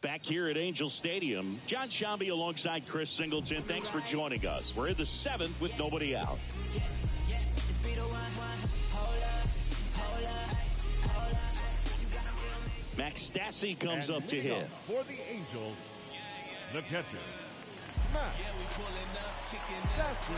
Back here at Angel Stadium, John Shambi alongside Chris Singleton. Thanks for joining us. We're in the 7th with nobody out. Max Stassi comes up to hit. For the Angels, the catcher, Max Stassi.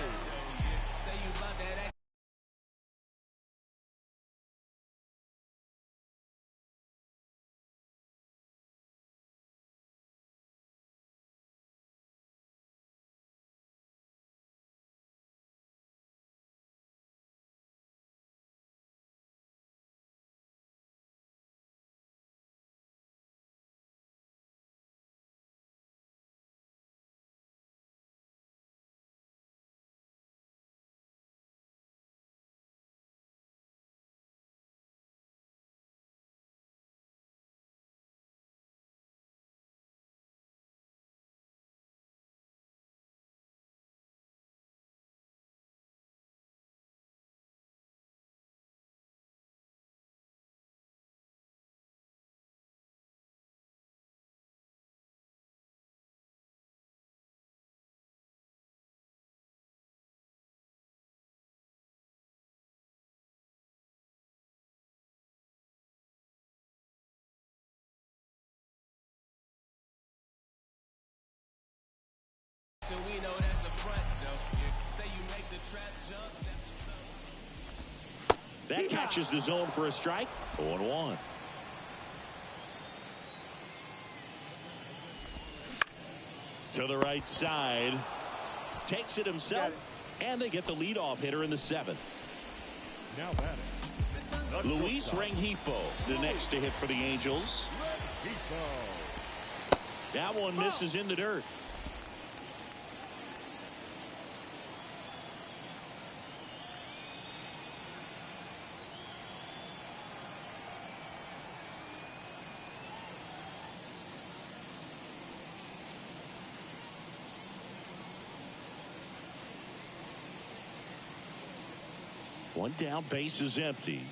So we know that's a front, though. Yeah. Say you make the trap jump, that's a that catches the zone for a strike. 0-1. To the right side. Takes it himself. And they get the leadoff hitter in the 7th. Now batting, Luis Rengifo, the next to hit for the Angels. That one misses in the dirt. One down, base is empty.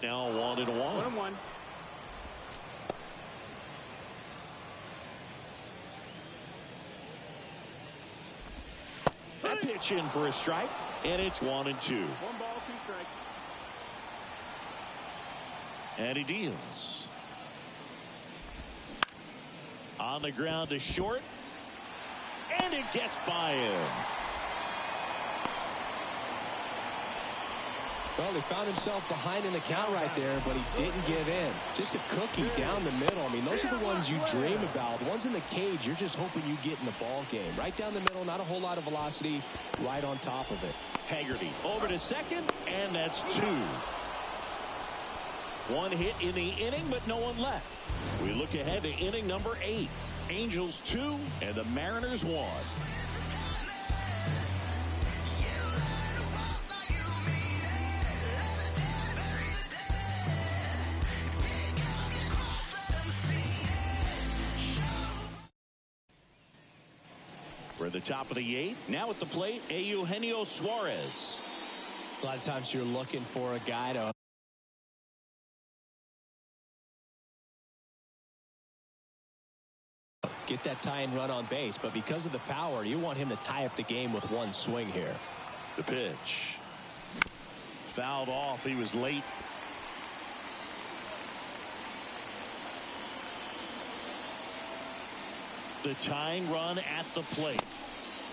Now 1-1. 1-1. That pitch in for a strike, and it's 1-2. 1 ball, 2 strikes. And he deals. On the ground to short, and it gets by him. Well, he found himself behind in the count right there, but he didn't give in. Just a cookie down the middle. I mean, those are the ones you dream about. The ones in the cage, you're just hoping you get in the ball game. Right down the middle, not a whole lot of velocity, right on top of it. Haggerty over to second, and that's 2. One hit in the inning, but no one left. We look ahead to inning number 8. Angels 2 and the Mariners 1. We're at the top of the 8th. Now at the plate, Eugenio Suarez. A lot of times you're looking for a guy to get that tying run on base, but because of the power, you want him to tie up the game with one swing here. The pitch. Fouled off. He was late. The tying run at the plate.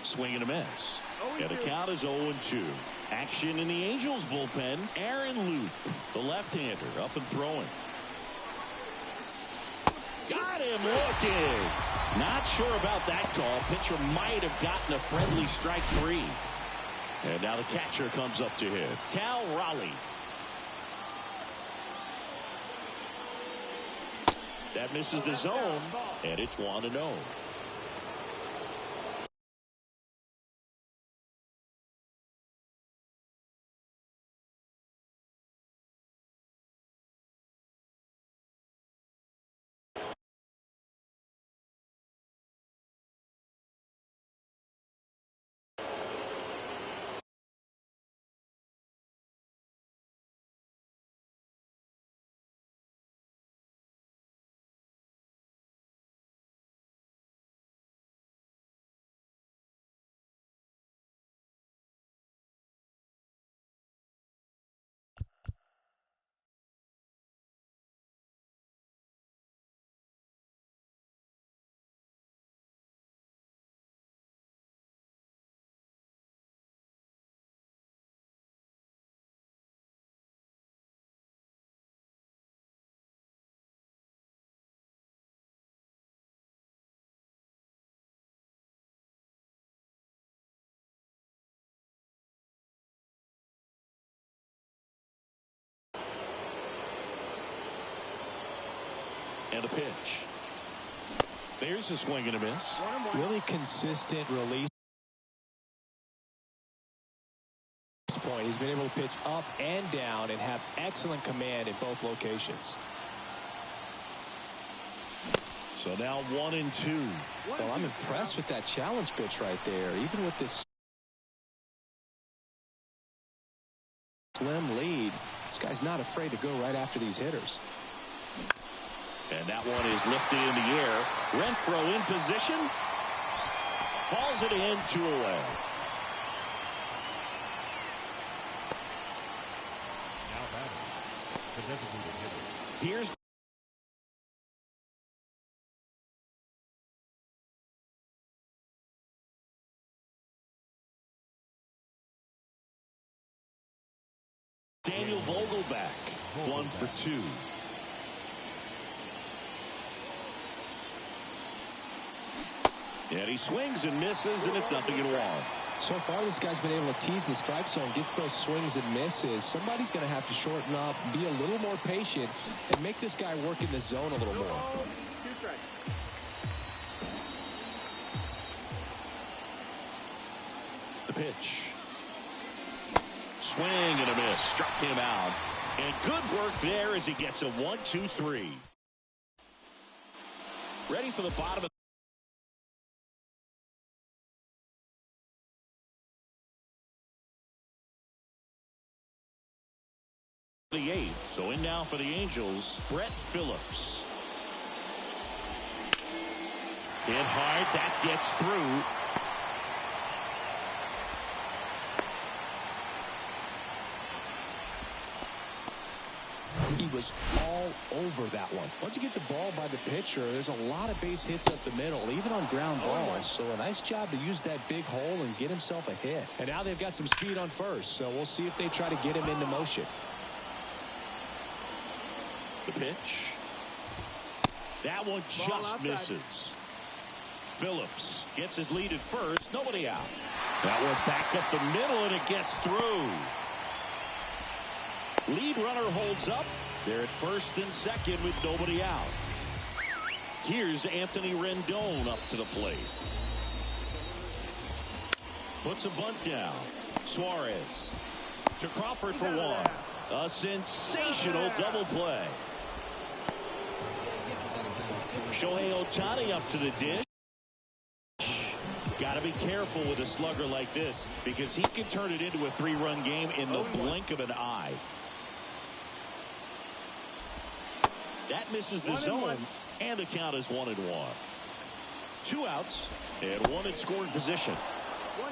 Swing and a miss. And the count is 0-2. Action in the Angels bullpen. Aaron Loup, the left-hander, up and throwing. Got him looking. Not sure about that call. Pitcher might have gotten a friendly strike 3. And now the catcher comes up to hit. Cal Raleigh. That misses the zone, and it's 1-0. And a pitch. There's a swing and a miss. Really consistent release point. He's been able to pitch up and down and have excellent command in both locations. So now 1-2. Well, I'm impressed with that challenge pitch right there. Even with this slim lead, this guy's not afraid to go right after these hitters. And that one is lifted in the air. Renfroe in position. Hauls it in, 2 away. Now batting, the designated hitter. Here's Daniel Vogelbach, 1 for 2. And he swings and misses, and it's 0-1. So far, this guy's been able to tease the strike zone, gets those swings and misses. Somebody's going to have to shorten up, be a little more patient, and make this guy work in the zone a little more. 2 strikes. The pitch. Swing and a miss. Struck him out. And good work there as he gets a 1-2-3. Ready for the bottom of the 8th. So in now for the Angels, Brett Phillips. Hit hard. That gets through. He was all over that one. Once you get the ball by the pitcher, there's a lot of base hits up the middle, even on ground balls. So a nice job to use that big hole and get himself a hit. And now they've got some speed on first, so we'll see if they try to get him into motion. The pitch. That one just misses. Phillips gets his lead at first. Nobody out. That one back up the middle, and it gets through. Lead runner holds up. They're at first and second with nobody out. Here's Anthony Rendon up to the plate. Puts a bunt down. Suarez to Crawford for 1. A sensational double play. Shohei Ohtani up to the dish. Got to be careful with a slugger like this because he can turn it into a 3-run game in the blink of an eye. That misses the zone, and the count is 1-1. 2 outs, and 1 in scoring position.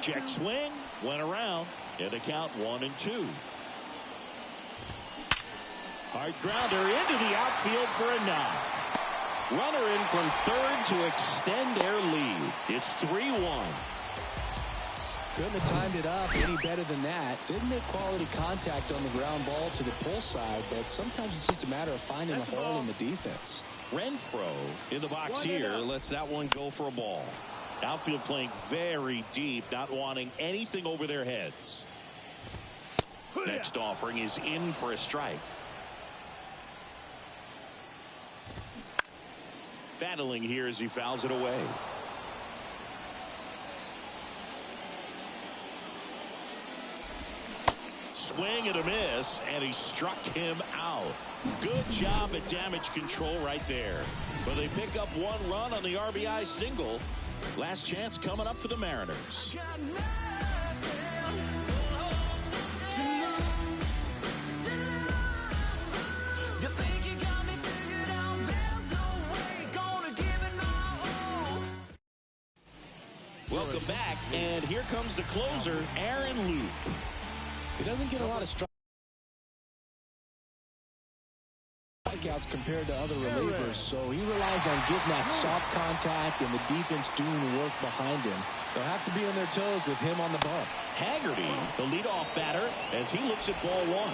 Check swing, went around, and the count 1-2. Hard grounder into the outfield for a knock. Runner in from third to extend their lead. It's 3-1. Couldn't have timed it up any better than that. Didn't make quality contact on the ground ball to the pull side, but sometimes it's just a matter of finding a hole in the defense. Renfroe in the box here lets that one go for a ball. Outfield playing very deep, not wanting anything over their heads. Next offering is in for a strike. Battling here as he fouls it away. Swing and a miss, and he struck him out. Good job at damage control right there. But they pick up 1 run on the RBI single. Last chance coming up for the Mariners. Welcome back, and here comes the closer, Aaron Loup. He doesn't get a lot of strikeouts compared to other relievers, so he relies on getting that soft contact and the defense doing the work behind him. They'll have to be on their toes with him on the bump. Haggerty, the leadoff batter, as he looks at ball 1.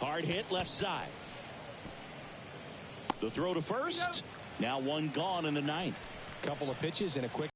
Hard hit left side. The throw to first. Now 1 gone in the 9th. Couple of pitches and a quick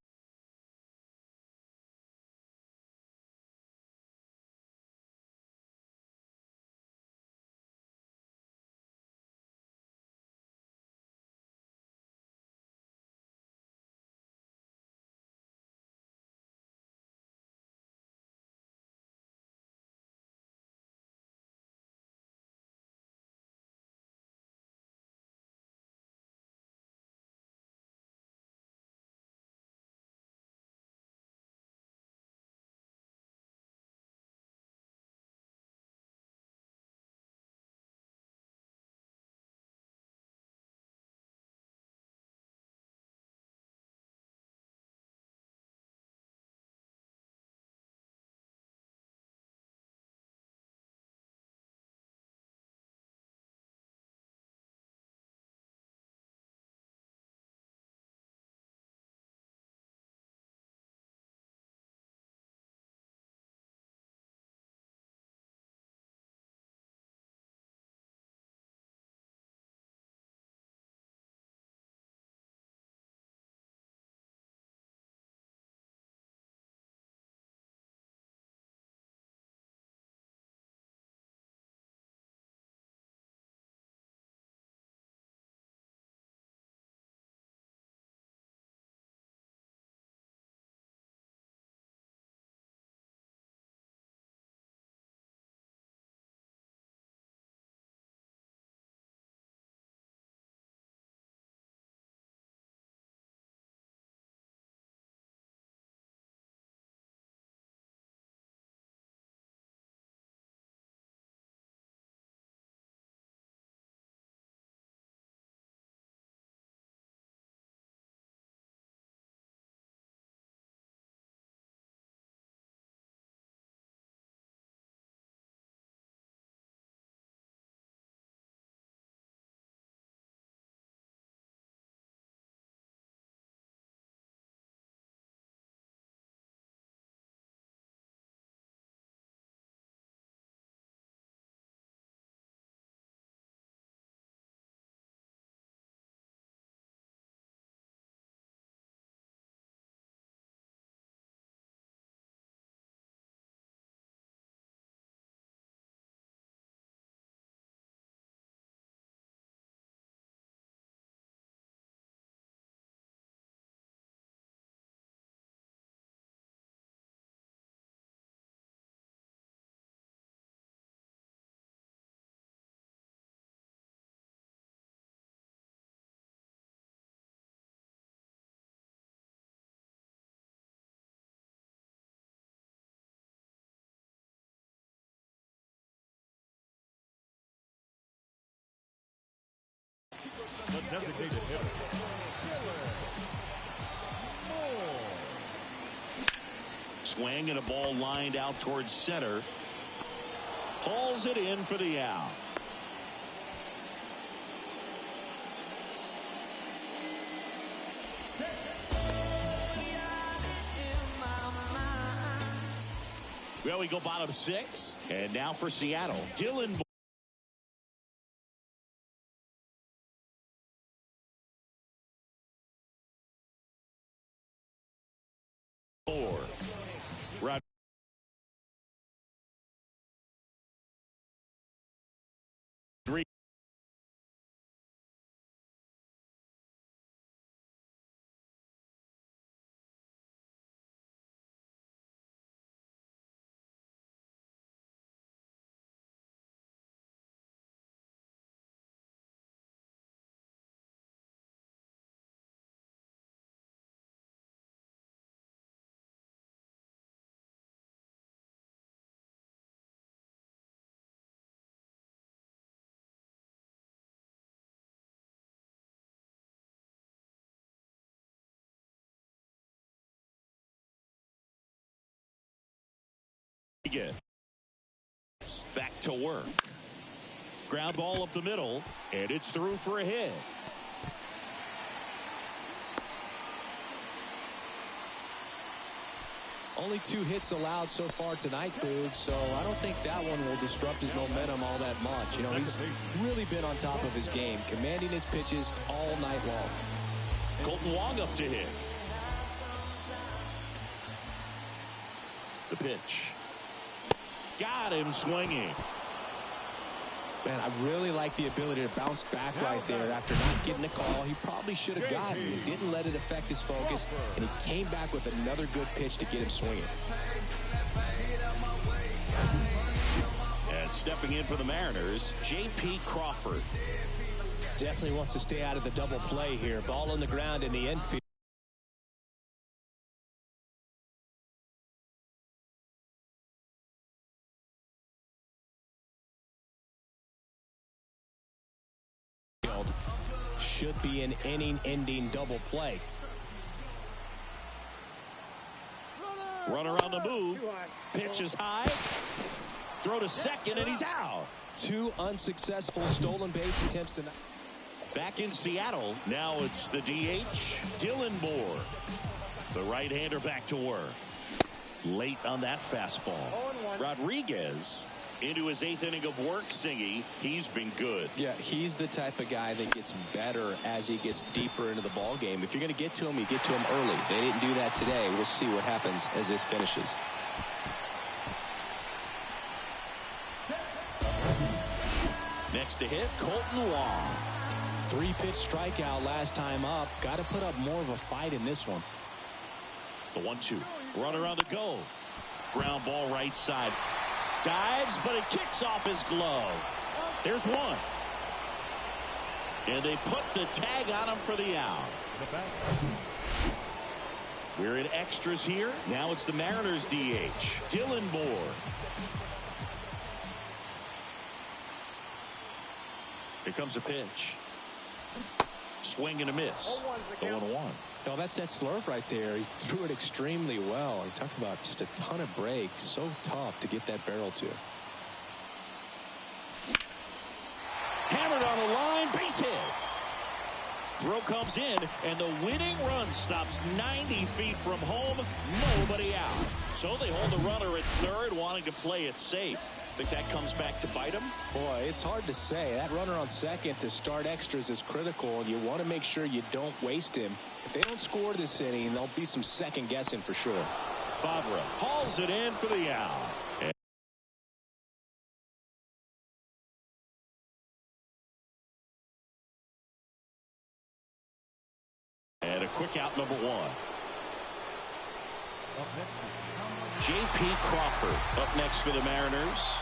The designated hitter. Swing and a ball lined out towards center. Hauls it in for the out. Well, we go bottom 6. And now for Seattle, Dylan Moore. Back to work. Ground ball up the middle, and it's through for a hit. Only 2 hits allowed so far tonight, Boog, so I don't think that one will disrupt his momentum all that much. You know, he's really been on top of his game, commanding his pitches all night long. Colton Wong up to hit. The pitch. Got him swinging. Man, I really like the ability to bounce back right there after not getting a call. He probably should have gotten. He didn't let it affect his focus, and he came back with another good pitch to get him swinging. And stepping in for the Mariners, J.P. Crawford. Definitely wants to stay out of the double play here. Ball on the ground in the infield. Should be an inning-ending double play. Runner on the move. Pitch is high. Throw to second, and he's out. 2 unsuccessful stolen base attempts tonight. Back in Seattle, now it's the DH, Dylan Moore. The right-hander back to work. Late on that fastball. Rodriguez into his 8th inning of work, Singy. He's been good. Yeah, he's the type of guy that gets better as he gets deeper into the ball game. If you're going to get to him, you get to him early. They didn't do that today. We'll see what happens as this finishes. Next to hit, Colton Wong. 3-pitch strikeout last time up. Got to put up more of a fight in this one. The 1-2. Runner on the go. Ground ball right side. Dives, but it kicks off his glove. There's one. And they put the tag on him for the out. We're in extras here. Now it's the Mariners DH, Dylan Moore. Here comes a pitch. Swing and a miss. The 1-1. No, that's that slurve right there. He threw it extremely well. He talked about just a ton of breaks. So tough to get that barrel to. Hammered on the line, base hit. Throw comes in, and the winning run stops 90 feet from home. Nobody out. So they hold the runner at third, wanting to play it safe. Think that comes back to bite him? Boy, it's hard to say. That runner on second to start extras is critical, and you want to make sure you don't waste him. If they don't score this inning, there'll be some second guessing for sure. Fabra hauls it in for the out. And a quick out, number 1. J.P. Crawford up next for the Mariners.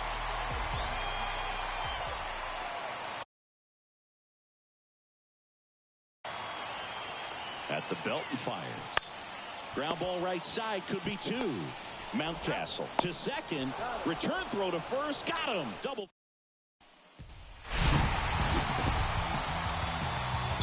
At the belt and fires. Ground ball right side, could be 2. Mountcastle to second. Return throw to first. Got him. Double.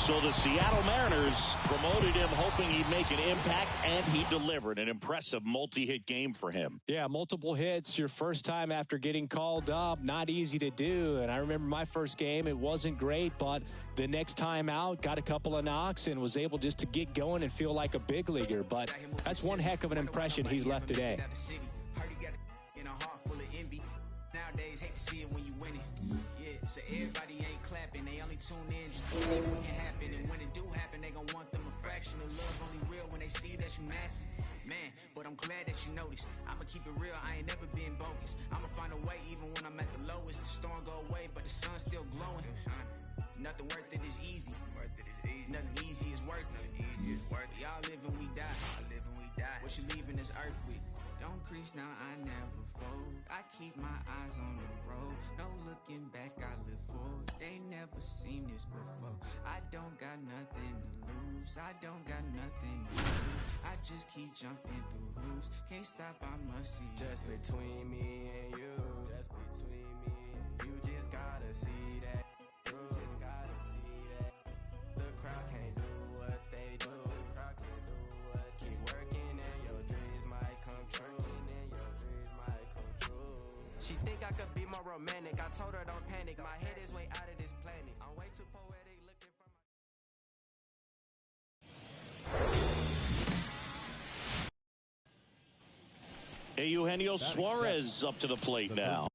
So the Seattle Mariners promoted him hoping he'd make an impact, and he delivered. An impressive multi-hit game for him. Yeah, multiple hits your first time after getting called up. Not easy to do. And I remember my first game, it wasn't great, but the next time out, got a couple of knocks and was able just to get going and feel like a big leaguer. But that's one heck of an impression he's left today. Nowadays, hate to see it when you win it. Yeah, so everybody ain't clapping. They only tune in just to see what can happen. And when it do happen, they gon' want them a fraction of love. Only real when they see that you nasty. Man, but I'm glad that you noticed. I'ma keep it real, I ain't never been bogus. I'ma find a way even when I'm at the lowest. The storm go away, but the sun's still glowing. Nothing worth it is easy. Nothing easy is worth it. Y'all live and we die. What you leaving this earth with? Don't crease now, I never fold. I keep my eyes on the road. No looking back, I live forward. They never seen this before. I don't got nothing to lose. I don't got nothing to lose. I just keep jumping through hoops. Can't stop, I must see. Just between me and you. Just between me and you. Just gotta see that. Just gotta see that. The crowd can't do what they do. The crowd can't do what. Keep working and your dreams might come true. She think I could be more romantic. I told her don't panic. My head is way out of this planet. I'm way too poetic looking for my... Eugenio Suarez up to the plate now.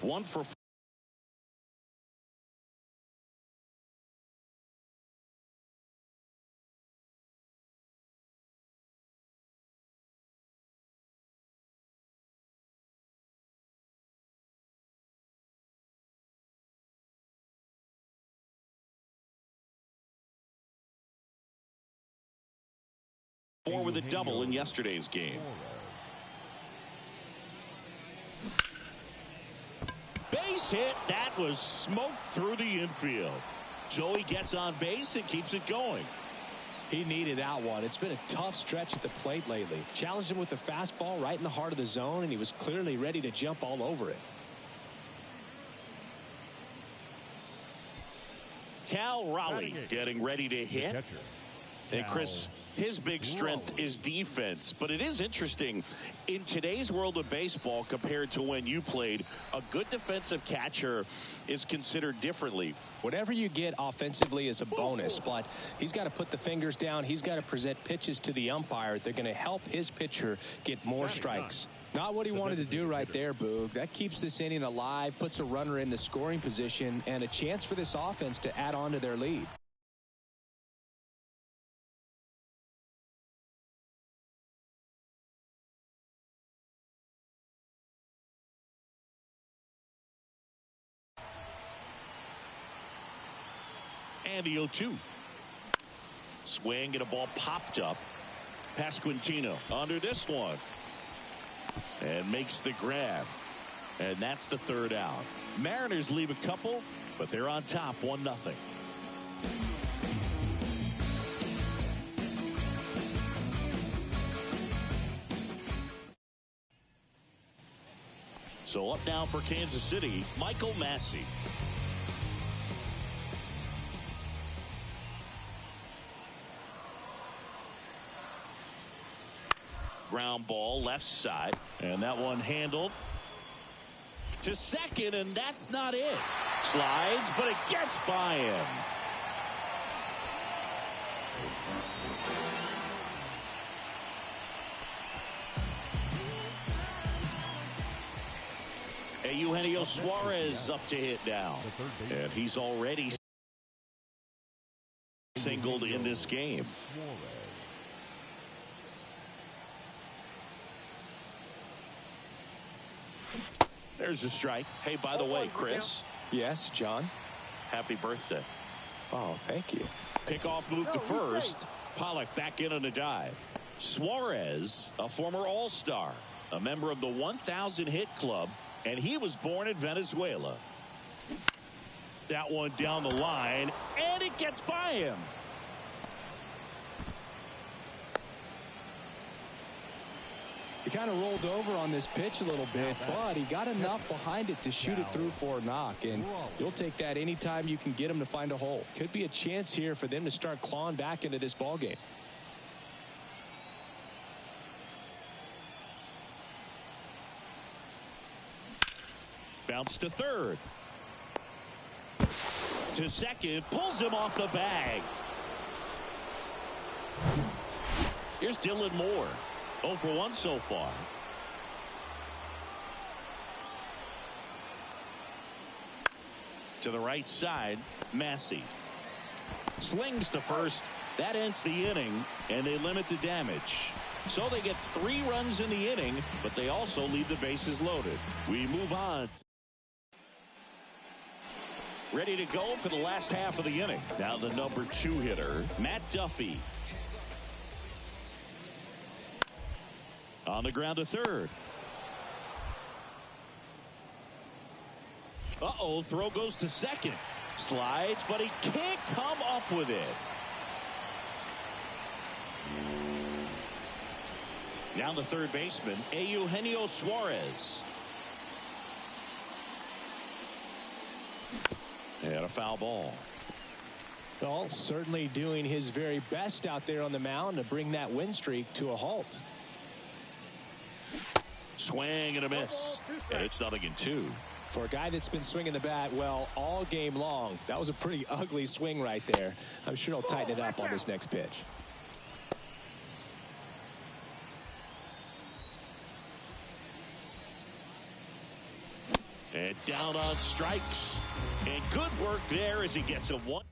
One for 4. With a double in yesterday's game. Base hit. That was smoked through the infield. Joey gets on base and keeps it going. He needed that one. It's been a tough stretch at the plate lately. Challenged him with the fastball right in the heart of the zone, and he was clearly ready to jump all over it. Cal Raleigh getting ready to hit. And Chris, his big strength is defense, but it is interesting in today's world of baseball compared to when you played. A good defensive catcher is considered differently. Whatever you get offensively is a bonus, but he's got to put the fingers down. He's got to present pitches to the umpire. They're going to help his pitcher get more strikes. Not what he wanted to do right there, Boog. That keeps this inning alive, puts a runner in the scoring position, and a chance for this offense to add on to their lead. And the 0-2. Swing and a ball popped up. Pasquantino under this one. And makes the grab. And that's the third out. Mariners leave a couple, but they're on top 1-0. So up now for Kansas City, Michael Massey. Ground ball left side, and that one handled to second, and that's not it. Slides, but it gets by him. Eugenio Suarez up to hit now, and he's already singled in this game. There's a strike. Hey, by the way, Chris. Yes, John. Happy birthday. Oh, thank you. Pickoff move to first. Pollock back in on a dive. Suarez, a former All-Star, a member of the 1,000 hit club, and he was born in Venezuela. That one down the line, and it gets by him. He kind of rolled over on this pitch a little bit, but he got enough behind it to shoot it through for a knock. And you'll take that anytime you can get him to find a hole. Could be a chance here for them to start clawing back into this ball game. Bounce to third. To second. Pulls him off the bag. Here's Dylan Moore. 0 for 1 so far. To the right side, Massey. Slings to first. That ends the inning, and they limit the damage. So they get 3 runs in the inning, but they also leave the bases loaded. We move on. Ready to go for the last half of the inning. Now the number 2 hitter, Matt Duffy. On the ground to third. Uh-oh, throw goes to second. Slides, but he can't come up with it. Now the third baseman, Eugenio Suarez. And a foul ball. Well, certainly doing his very best out there on the mound to bring that win streak to a halt. Swing and a miss. And it's 0-2. For a guy that's been swinging the bat, well, all game long, that was a pretty ugly swing right there. I'm sure he'll tighten it up on this next pitch. And down on strikes. And good work there as he gets a 1.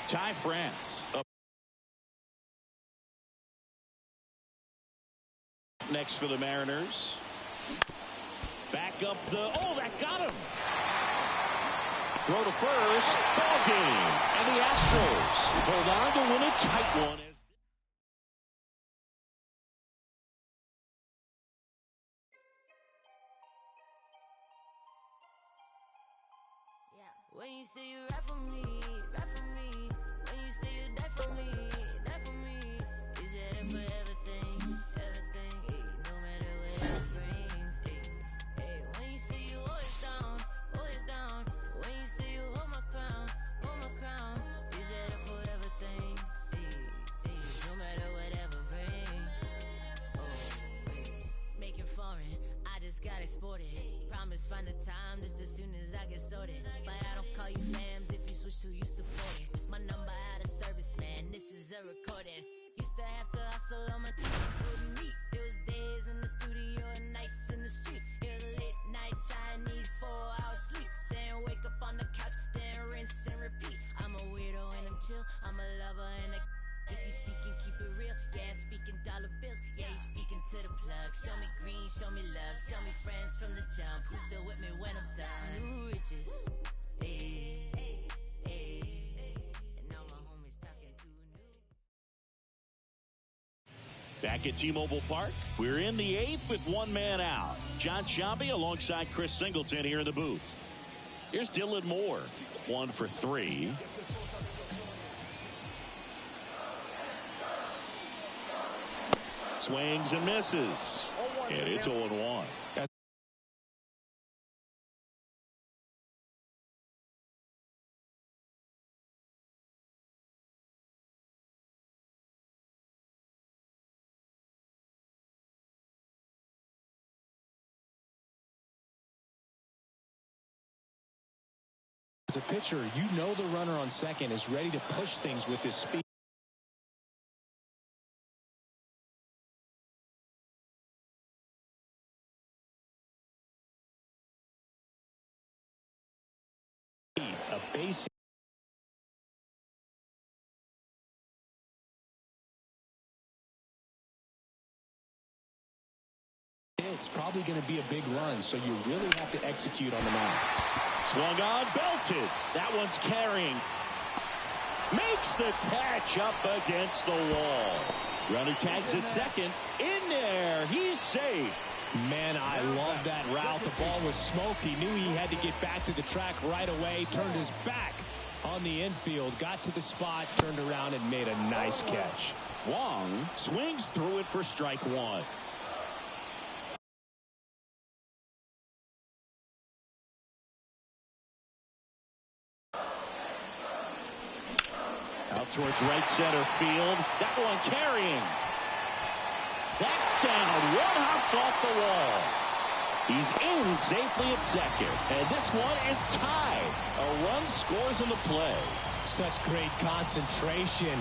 Ty France up next for the Mariners. Back up that got him. Throw to first. Ball game. And the Astros hold on to win a tight one. When you say you rap for me, rap for me. When you say you die for me, die for me. Is that for everything, everything, ay, no matter what it brings, ay, ay. When you say you always down, always down. When you say you hold my crown, is that for everything, ay, ay, no matter whatever brings. Oh, ay. Make it foreign, I just got exported. Promise find the time just as soon as I get sorted. But I don't call you fams if you switch to you support it. My number out of service, man, this is a recording. Used to have to hustle on my couldn't meet. It was days in the studio and nights in the street. It was late night Chinese, 4 hours sleep. Then wake up on the couch, then rinse and repeat. I'm a weirdo and I'm chill, I'm a lover and a if you speaking, keep it real. Yeah, speaking dollar bills. Yeah, you speaking to the plug. Show me green, show me love. Show me friends from the jump. Who's still with me when I'm done? New riches. Hey, hey, hey. And now my homies talking to new. Back at T-Mobile Park, we're in the 8th with one man out. John Sciambi alongside Chris Singleton here in the booth. Here's Dylan Moore, 1 for 3. Swings and misses. And it's 0-1. As a pitcher, you know the runner on second is ready to push things with his speed. A base. It's probably going to be a big run, so you really have to execute on the mound. Swung on, belted. That one's carrying. Makes the catch up against the wall. Runner tags at second. In there. He's safe. Man, I love that route. The ball was smoked. He knew he had to get back to the track right away. Turned his back on the infield. Got to the spot, turned around, and made a nice catch. Wong swings through it for strike one. Out towards right center field. That one carrying. That's down. One hops off the wall. He's in safely at second. And this one is tied. A run scores in the play. Such great concentration.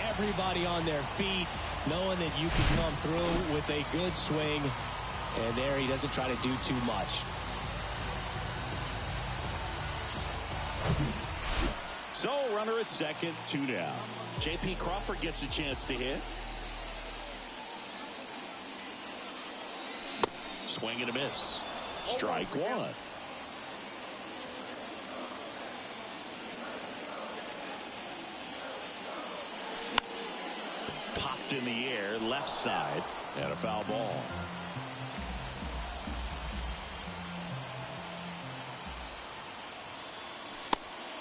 Everybody on their feet, knowing that you can come through with a good swing. And there he doesn't try to do too much. So, runner at second, 2 down. J.P. Crawford gets a chance to hit. Swing and a miss. Strike one. Popped in the air, left side, and a foul ball.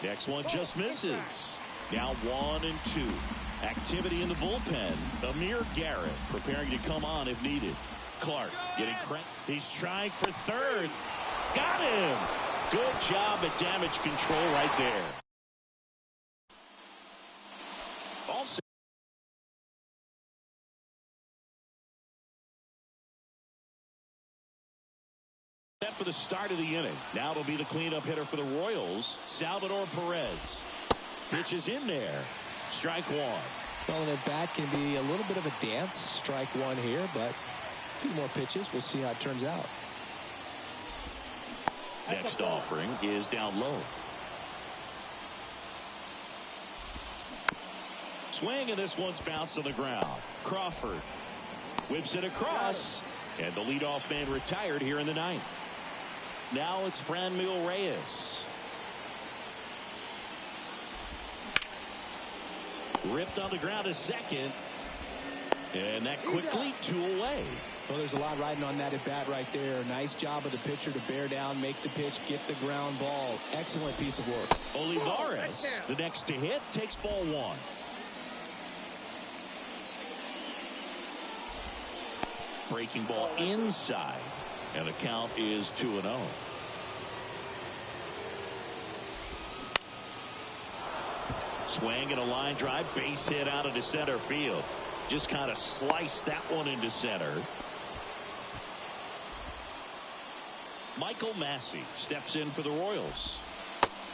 Next one just misses. Now 1 and 2. Activity in the bullpen. Amir Garrett preparing to come on if needed. Clark getting credit. He's trying for third. Got him. Good job at damage control right there. Also set for the start of the inning. Now it'll be the cleanup hitter for the Royals, Salvador Perez. Pitches in there. Strike one. Well, an at-bat can be a little bit of a dance. Strike one here, but a few more pitches. We'll see how it turns out. Next offering is down low. Swing, and this one's bounced on the ground. Crawford whips it across, and the leadoff man retired here in the ninth. Now it's Franmil Reyes. Ripped on the ground to second, and that quickly 2 away. Well, there's a lot riding on that at bat right there. Nice job of the pitcher to bear down, make the pitch, get the ground ball. Excellent piece of work. Olivares, the next to hit, takes ball 1. Breaking ball inside, and the count is 2-0. Swing and a line drive, base hit out into center field. Just kind of sliced that one into center. Michael Massey steps in for the Royals.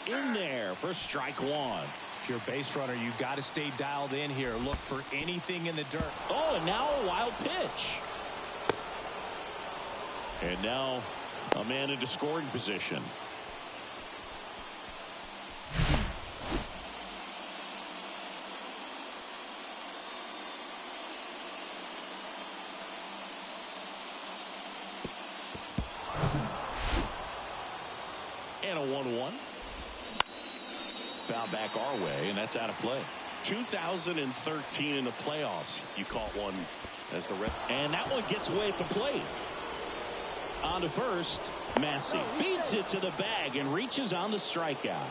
In there for strike 1. If you're a base runner, you've got to stay dialed in here. Look for anything in the dirt. Oh, and now a wild pitch. And now a man into scoring position. And a 1-1. Foul back our way, and that's out of play. 2013 in the playoffs. You caught one as the rep. And that one gets away at the plate. On to first, Massey beats it to the bag and reaches on the strikeout.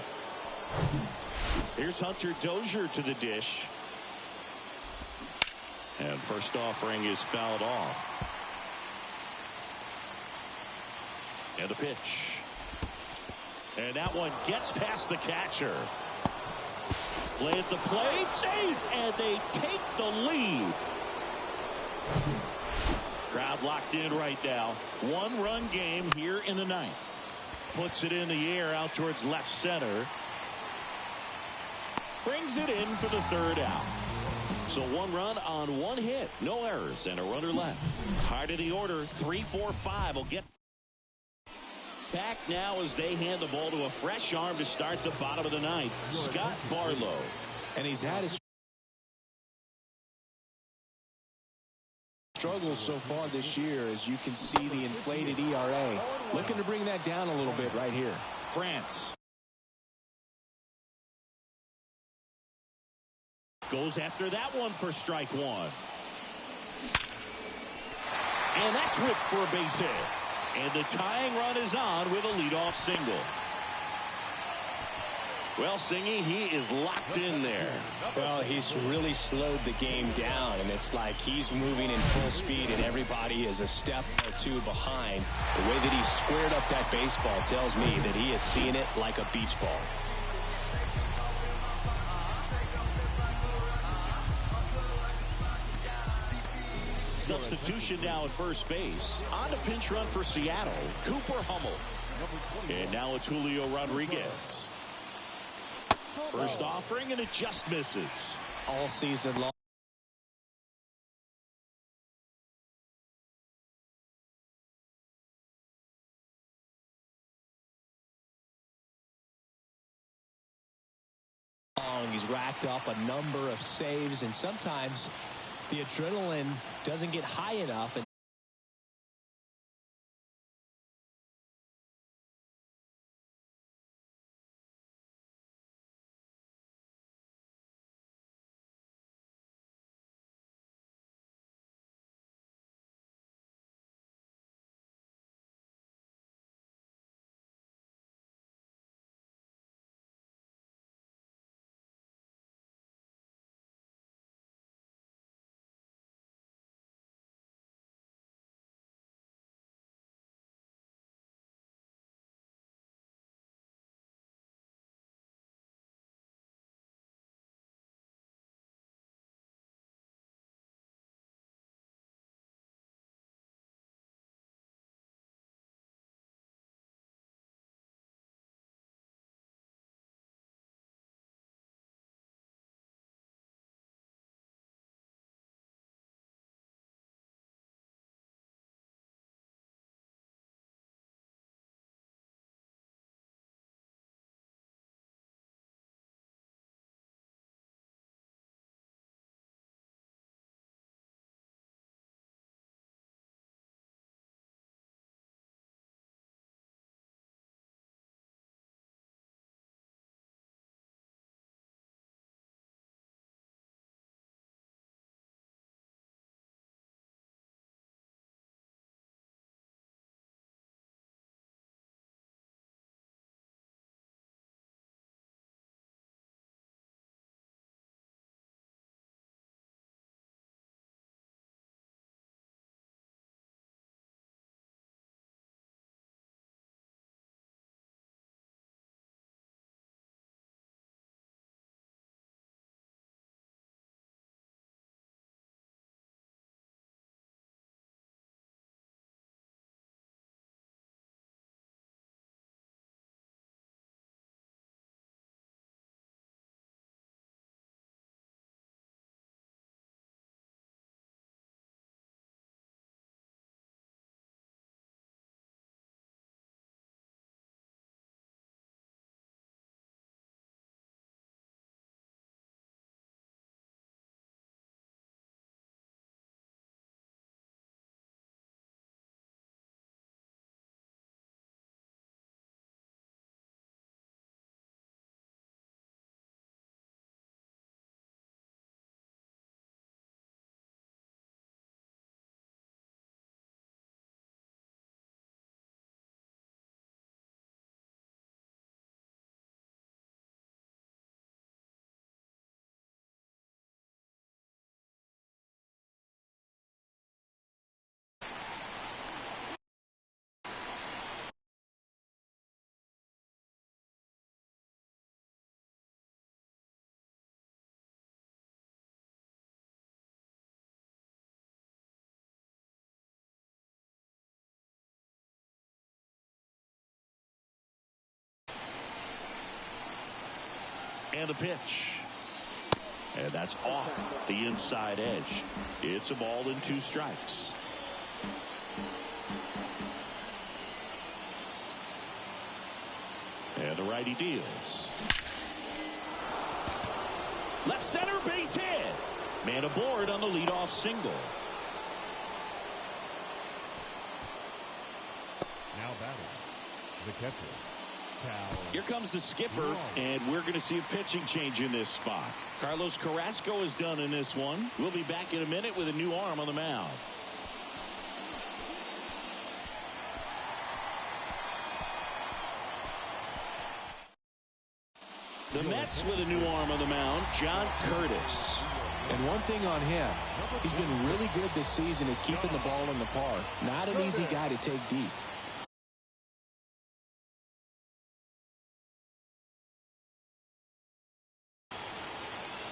Here's Hunter Dozier to the dish. And first offering is fouled off. And the pitch. And that one gets past the catcher. Play at the plate, safe, and they take the lead. Crowd locked in right now. 1-run game here in the ninth. Puts it in the air out towards left center. Brings it in for the 3rd out. So 1 run on 1 hit. No errors and a runner left. Hard of the order. 3-4-5 will get back now as they hand the ball to a fresh arm to start the bottom of the ninth. Scott Barlow. And he's had his struggles so far this year, as you can see the inflated ERA. Looking to bring that down a little bit right here. France goes after that one for strike 1. And that's whipped for a base hit. And the tying run is on with a leadoff single. Well, Singy, he is locked in there. Well, he's really slowed the game down, and it's like he's moving in full speed, and everybody is a step or 2 behind. The way that he squared up that baseball tells me that he is seeing it like a beach ball. Substitution now at first base. On to pinch run for Seattle, Cooper Hummel. And now it's Julio Rodriguez. First offering, and it just misses. All season long. He's racked up a number of saves, and sometimes the adrenaline doesn't get high enough. And And the pitch. And that's off the inside edge. It's a ball and 2 strikes. And the righty deals. Left center base hit. Man aboard on the leadoff single. Now batting, the catcher, Cal. Here comes the skipper, and we're going to see a pitching change in this spot. Carlos Carrasco is done in this one. We'll be back in a minute with a new arm on the mound. The Mets with a new arm on the mound, John Curtis. And one thing on him, he's been really good this season at keeping the ball in the park. Not an easy guy to take deep.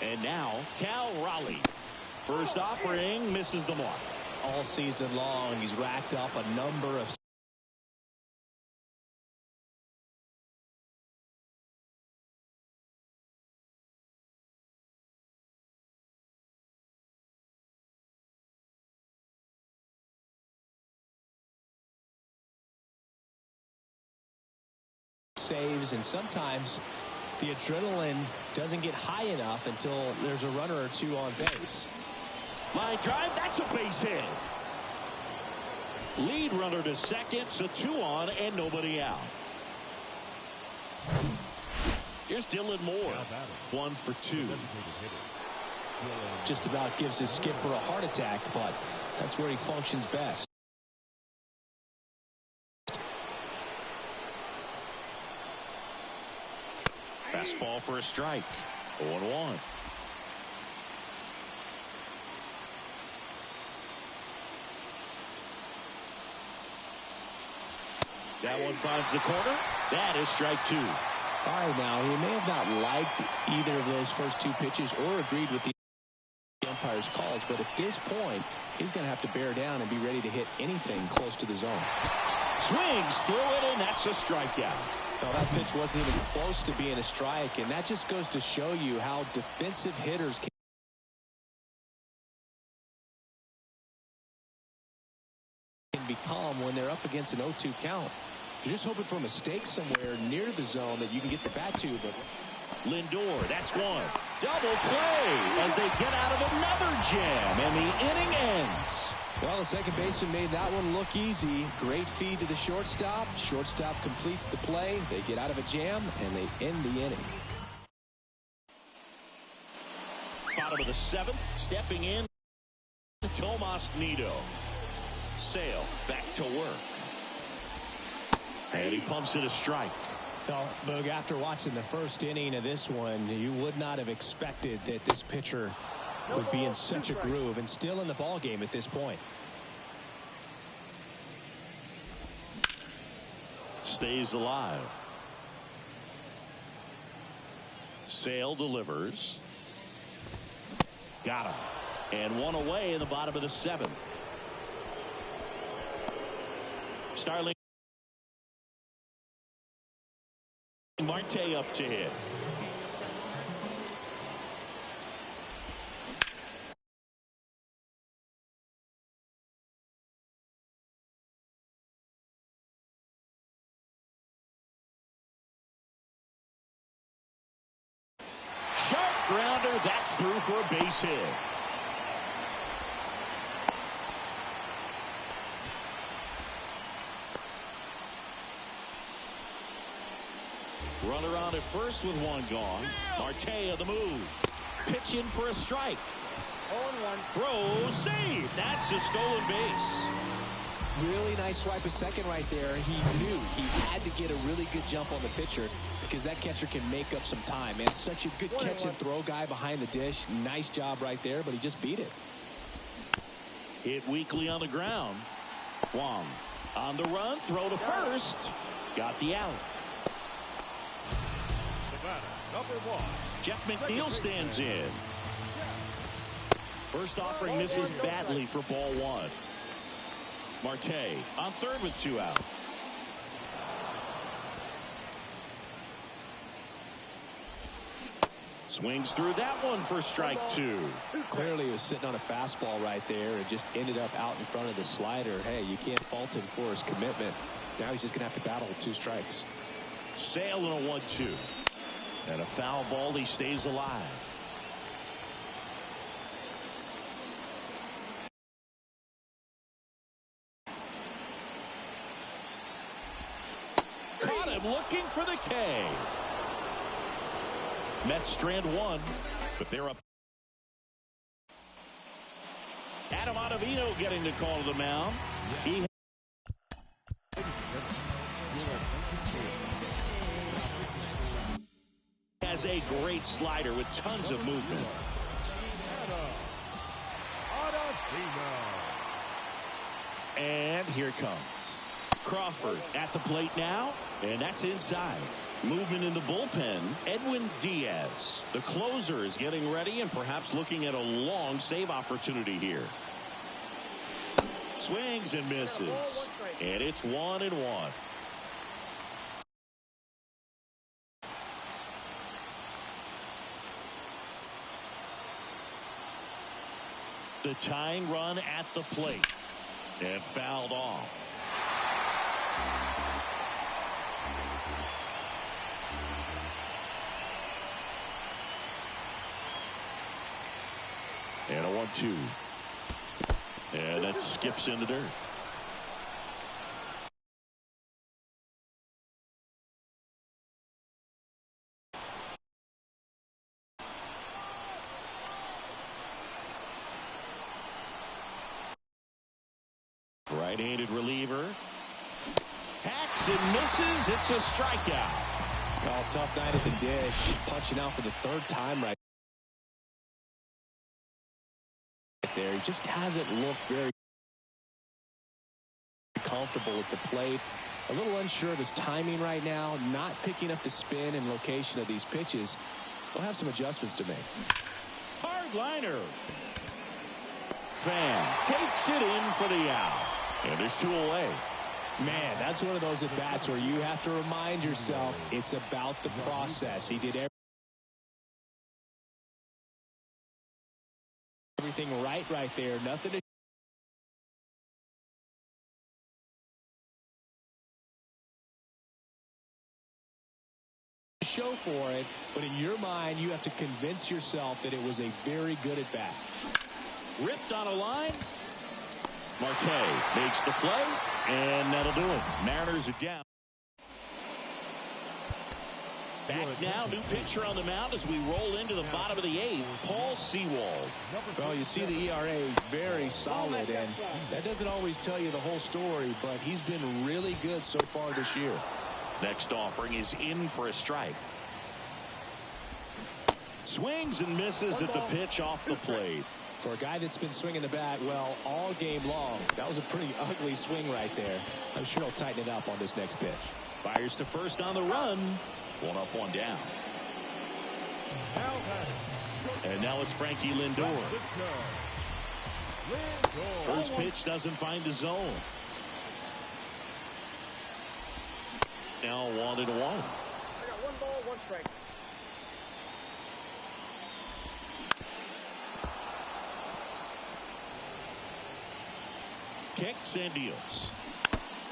And now, Cal Raleigh. First offering, misses the mark. All season long, he's racked up a number of saves, and sometimes the adrenaline doesn't get high enough until there's a runner or two on base. Line drive, that's a base hit. Lead runner to second, so 2 on and nobody out. Here's Dylan Moore, 1 for 2. Just about gives his skipper a heart attack, but that's where he functions best. Fastball for a strike. 0-1. That one finds the corner. That is strike 2. All right, now, he may have not liked either of those first 2 pitches or agreed with the umpire's calls, but at this point, he's going to have to bear down and be ready to hit anything close to the zone. Swings through it, and that's a strikeout. Well, that pitch wasn't even close to being a strike, and that just goes to show you how defensive hitters can become when they're up against an 0-2 count. You're just hoping for a mistake somewhere near the zone that you can get the bat to. But Lindor, that's 1. Double play as they get out of another jam, and the inning ends. Well, the second baseman made that one look easy. Great feed to the shortstop. Shortstop completes the play. They get out of a jam, and they end the inning. Bottom of the 7th, stepping in, Tomas Nido. Sale back to work. And he pumps it a strike. Well, Boog, after watching the first inning of this one, you would not have expected that this pitcher would be in such a groove and still in the ball game at this point. Stays alive. Sale delivers. Got him. And 1 away in the bottom of the 7th. Starling Marte up to hit. Sharp grounder, that's through for a base hit. Runner on at first with 1 gone. Marte of the move. Pitch in for a strike. 0-1. Throw, save. That's a stolen base. Really nice swipe at second right there. He knew he had to get a really good jump on the pitcher because that catcher can make up some time. And such a good catch and throw guy behind the dish. Nice job right there, but he just beat it. Hit weakly on the ground. Wong on the run. Throw to first. Got the out. Number 1. Jeff McNeil stands in. First offering misses badly for ball 1. Marte on third with 2 out. Swings through that one for strike 2. Clearly he was sitting on a fastball right there and just ended up out in front of the slider. Hey, you can't fault him for his commitment. Now he's just going to have to battle with 2 strikes. Sale in a 1-2. And a foul ball. He stays alive. Caught him looking for the K. Mets strand 1, but they're up. Adam Ottavino getting the call to the mound. He has a great slider with tons of movement. And here it comes. Crawford at the plate now, and that's inside. Movement in the bullpen, Edwin Diaz. The closer is getting ready and perhaps looking at a long save opportunity here. Swings and misses. And it's 1-1. The tying run at the plate. And fouled off. And a 1-2. And that skips in the dirt. Right-handed reliever. Hacks and misses. It's a strikeout. Well, tough night at the dish. Punching out for the 3rd time right there. He just hasn't looked very comfortable at the plate. A little unsure of his timing right now. Not picking up the spin and location of these pitches. He'll have some adjustments to make. Hard liner. Fan takes it in for the out. And there's 2 away. Man, that's one of those at-bats where you have to remind yourself it's about the process. He did everything right there. Nothing to show for it, but in your mind, you have to convince yourself that it was a very good at-bat. Ripped on a line. Marte makes the play, and that'll do it. Mariners are down. Back now, new pitcher on the mound as we roll into the bottom of the 8th, Paul Sewald. Well, you see the ERA very solid, and that doesn't always tell you the whole story, but he's been really good so far this year. Next offering is in for a strike. Swings and misses at the pitch off the plate. For a guy that's been swinging the bat, well, all game long, that was a pretty ugly swing right there. I'm sure he'll tighten it up on this next pitch. Fires to first on the run. 1 up, 1 down. And now it's Frankie Lindor. First pitch doesn't find the zone. Now 1-1. I got 1 ball, 1 strike. Kicks and deals.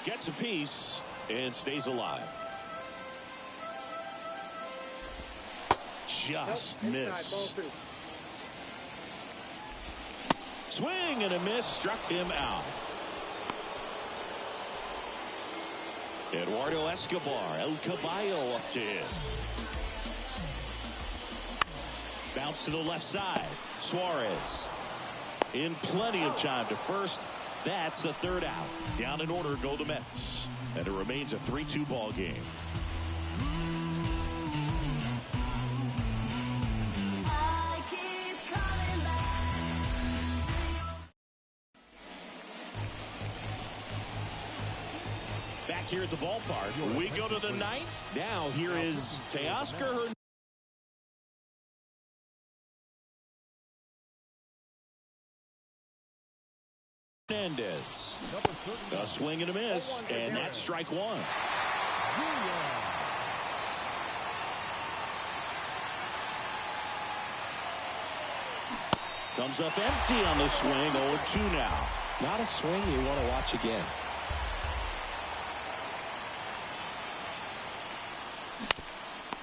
Gets a piece and stays alive. Just missed. Swing and a miss. Struck him out. Eduardo Escobar, El Caballo up to him. Bounce to the left side. Suarez in plenty of time to first. That's the 3rd out. Down in order go the Mets. And it remains a 3-2 ball game. Back here at the ballpark, we go to the 9th. Now here is Teoscar Hernandez. A swing and a miss, and that's strike 1. Comes up empty on the swing. 0-2 now. Not a swing you want to watch again.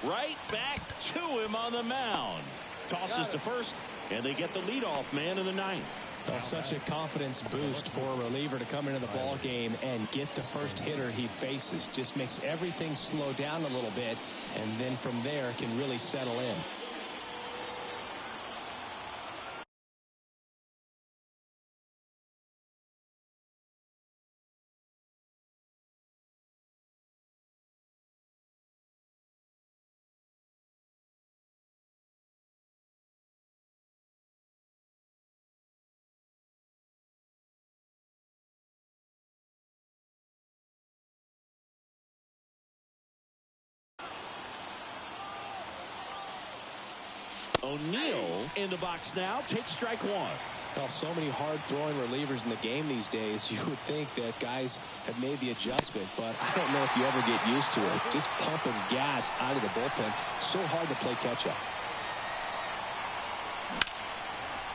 Right back to him on the mound. Tosses to first, and they get the leadoff man in the ninth. Well, such a confidence boost for a reliever to come into the ball game and get the first hitter he faces. Just makes everything slow down a little bit, and then from there can really settle in. O'Neill in the box now. Takes strike one. Well, so many hard-throwing relievers in the game these days, you would think that guys have made the adjustment, but I don't know if you ever get used to it. Just pumping gas out of the bullpen, so hard to play catch-up.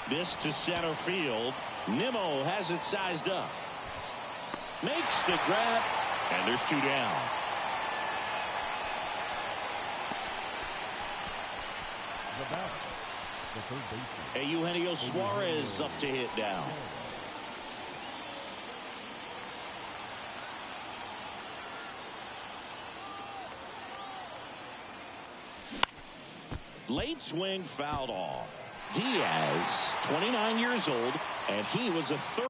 This to center field. Nimmo has it sized up. Makes the grab, and there's two down. Eugenio Suarez up to hit down. Late swing fouled off. Diaz, 29 years old, and he was a third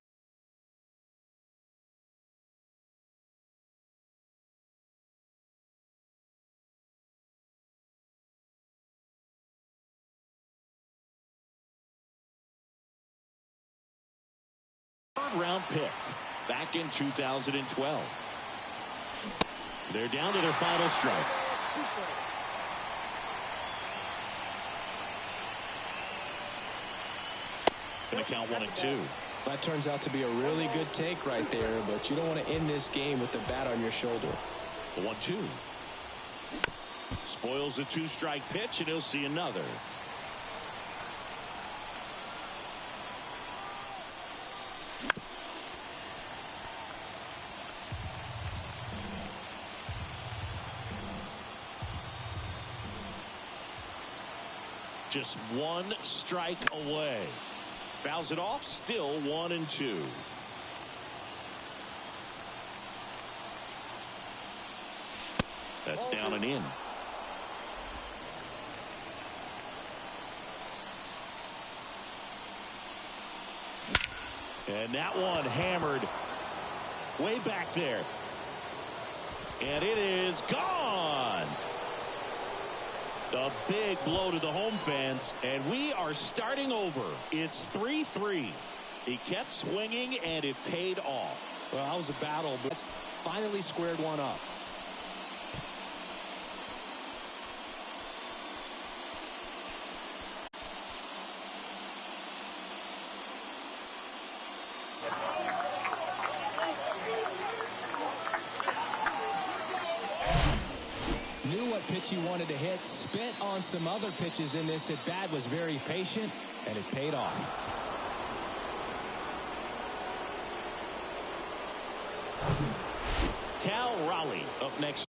round pick back in 2012. They're down to their final strike. Going to count 1-2. That turns out to be a really good take right there, but you don't want to end this game with the bat on your shoulder. The 1-2. Spoils the two-strike pitch, and he'll see another. Just one strike away. Fouls it off, still 1-2. That's down and in. And that one hammered way back there. And it is gone. A big blow to the home fans, and we are starting over. It's 3-3. He kept swinging, and it paid off. Well, that was a battle, but it's finally squared one up. Pitch he wanted to hit, spit on some other pitches in this at bat, was very patient, and it paid off. Cal Raleigh up next.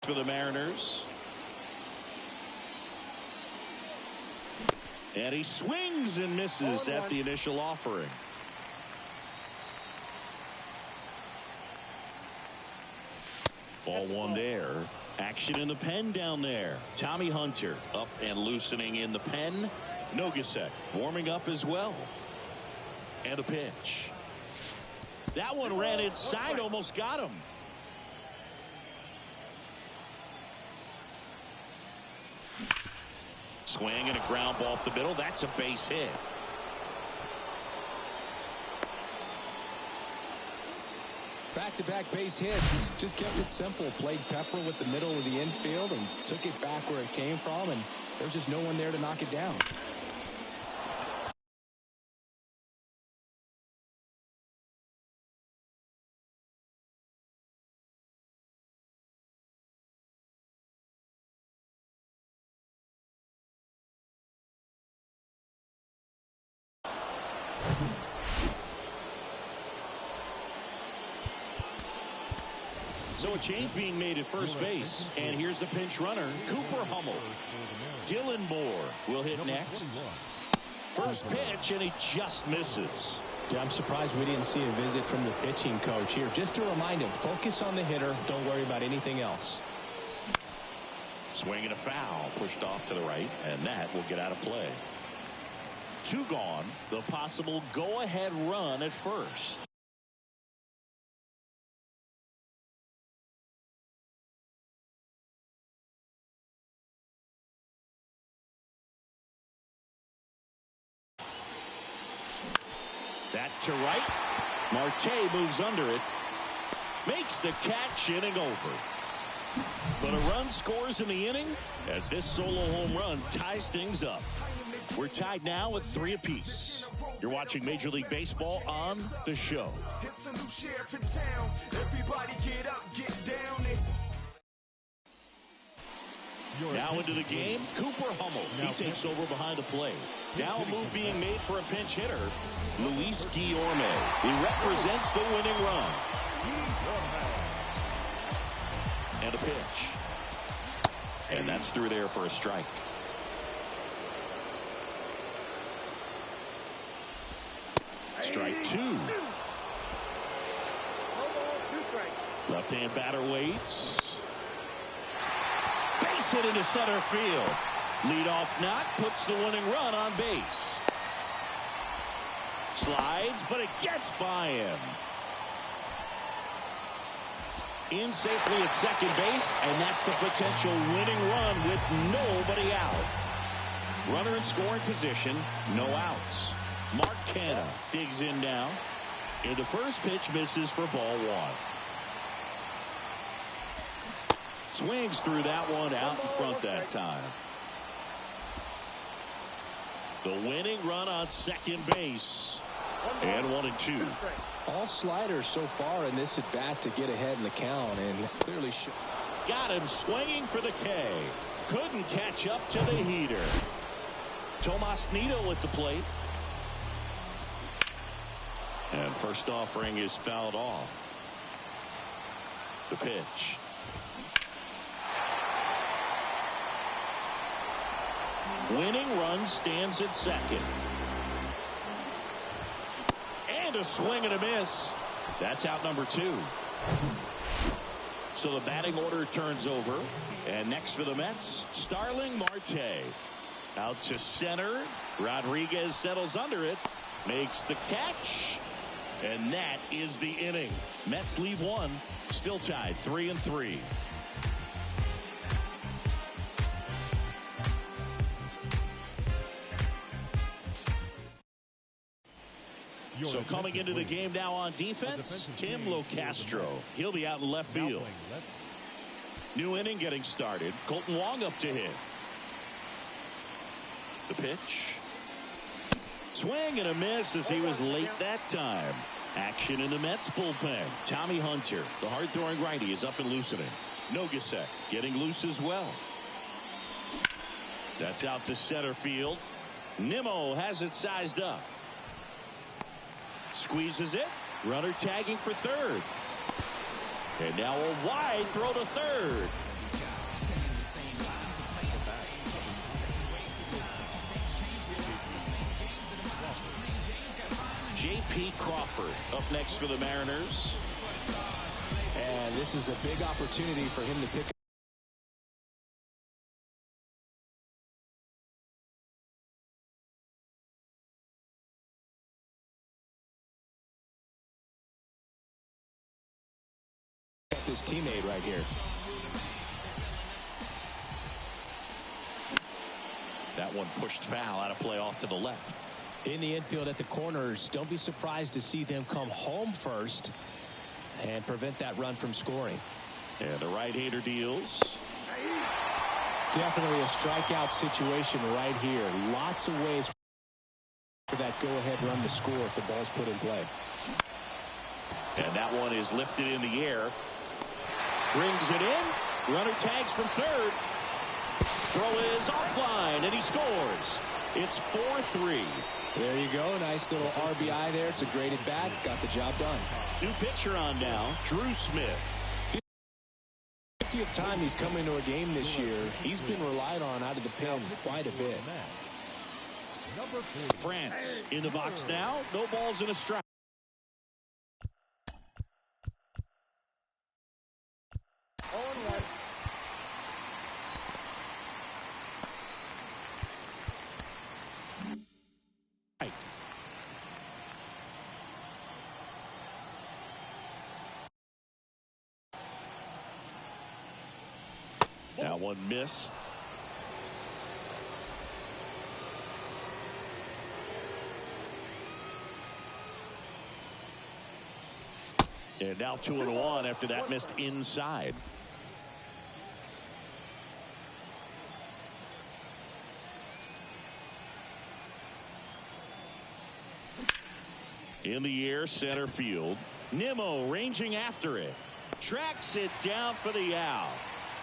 for the Mariners. And he swings and misses at the initial offering. Ball one there. Action in the pen down there. Tommy Hunter up and loosening in the pen. Nogasek warming up as well. And a pitch. That one ran inside, almost got him. Swing and a ground ball up the middle. That's a base hit. Back-to-back base hits. Just kept it simple. Played pepper with the middle of the infield and took it back where it came from, and there's just no one there to knock it down. So a change being made at first base. And here's the pinch runner, Cooper Hummel. Dylan Moore will hit next. First pitch, and he just misses. Yeah, I'm surprised we didn't see a visit from the pitching coach here. Just to remind him, focus on the hitter. Don't worry about anything else. Swing and a foul. Pushed off to the right, and that will get out of play. Two gone. The possible go-ahead run at first. That to right. Marte moves under it. Makes the catch, inning over. But a run scores in the inning as this solo home run ties things up. We're tied now with 3 apiece. You're watching Major League Baseball on The Show. It's a new sheriff in town. Everybody get up, get down. Now into the game, Cooper Hummel. He takes over behind the plate. Now a move being made for a pinch hitter, Luis Guillorme. He represents the winning run. And a pitch. And that's through there for a strike. Strike 2. Left-hand batter waits. Base hit into center field. Leadoff knock puts the winning run on base. Slides, but it gets by him. In safely at second base, and that's the potential winning run with nobody out. Runner in scoring position, no outs. Mark Canha digs in now. And the first pitch misses for ball 1. Swings through that one out in front that time. The winning run on second base. And 1-2. All sliders so far in this at bat to get ahead in the count, and clearly got him swinging for the K. Couldn't catch up to the heater. Tomas Nido at the plate. And first offering is fouled off. The pitch. Winning run stands at second. And a swing and a miss. That's out number 2. So the batting order turns over. And next for the Mets, Starling Marte. Out to center. Rodriguez settles under it. Makes the catch. And that is the inning. Mets leave 1. Still tied 3-3. So coming into the game now on defense, Tim Locastro. He'll be out in left field. New inning getting started. Colton Wong up to hit. The pitch. Swing and a miss as he was late that time. Action in the Mets bullpen. Tommy Hunter, the hard-throwing righty, is up and loosening. Nogasek getting loose as well. That's out to center field. Nimmo has it sized up. Squeezes it. Runner tagging for third. And now a wide throw to third. J.P. Crawford up next for the Mariners. And this is a big opportunity for him to pick up his teammate right here. That one pushed foul out of play off to the left. In the infield at the corners, don't be surprised to see them come home first and prevent that run from scoring. And the right-hander deals. Definitely a strikeout situation right here. Lots of ways for that go-ahead run to score if the ball's put in play. And that one is lifted in the air. Brings it in. Runner tags from third. Throw is offline, and he scores. It's 4-3. There you go. Nice little RBI there. It's a great at bat. Got the job done. New pitcher on now, Drew Smith. 50th time he's come into a game this year. He's been relied on out of the pen quite a bit. France in the box now. No balls and a strike. That one missed. And now 2-1 after that missed inside. In the air, center field. Nimmo ranging after it. Tracks it down for the out.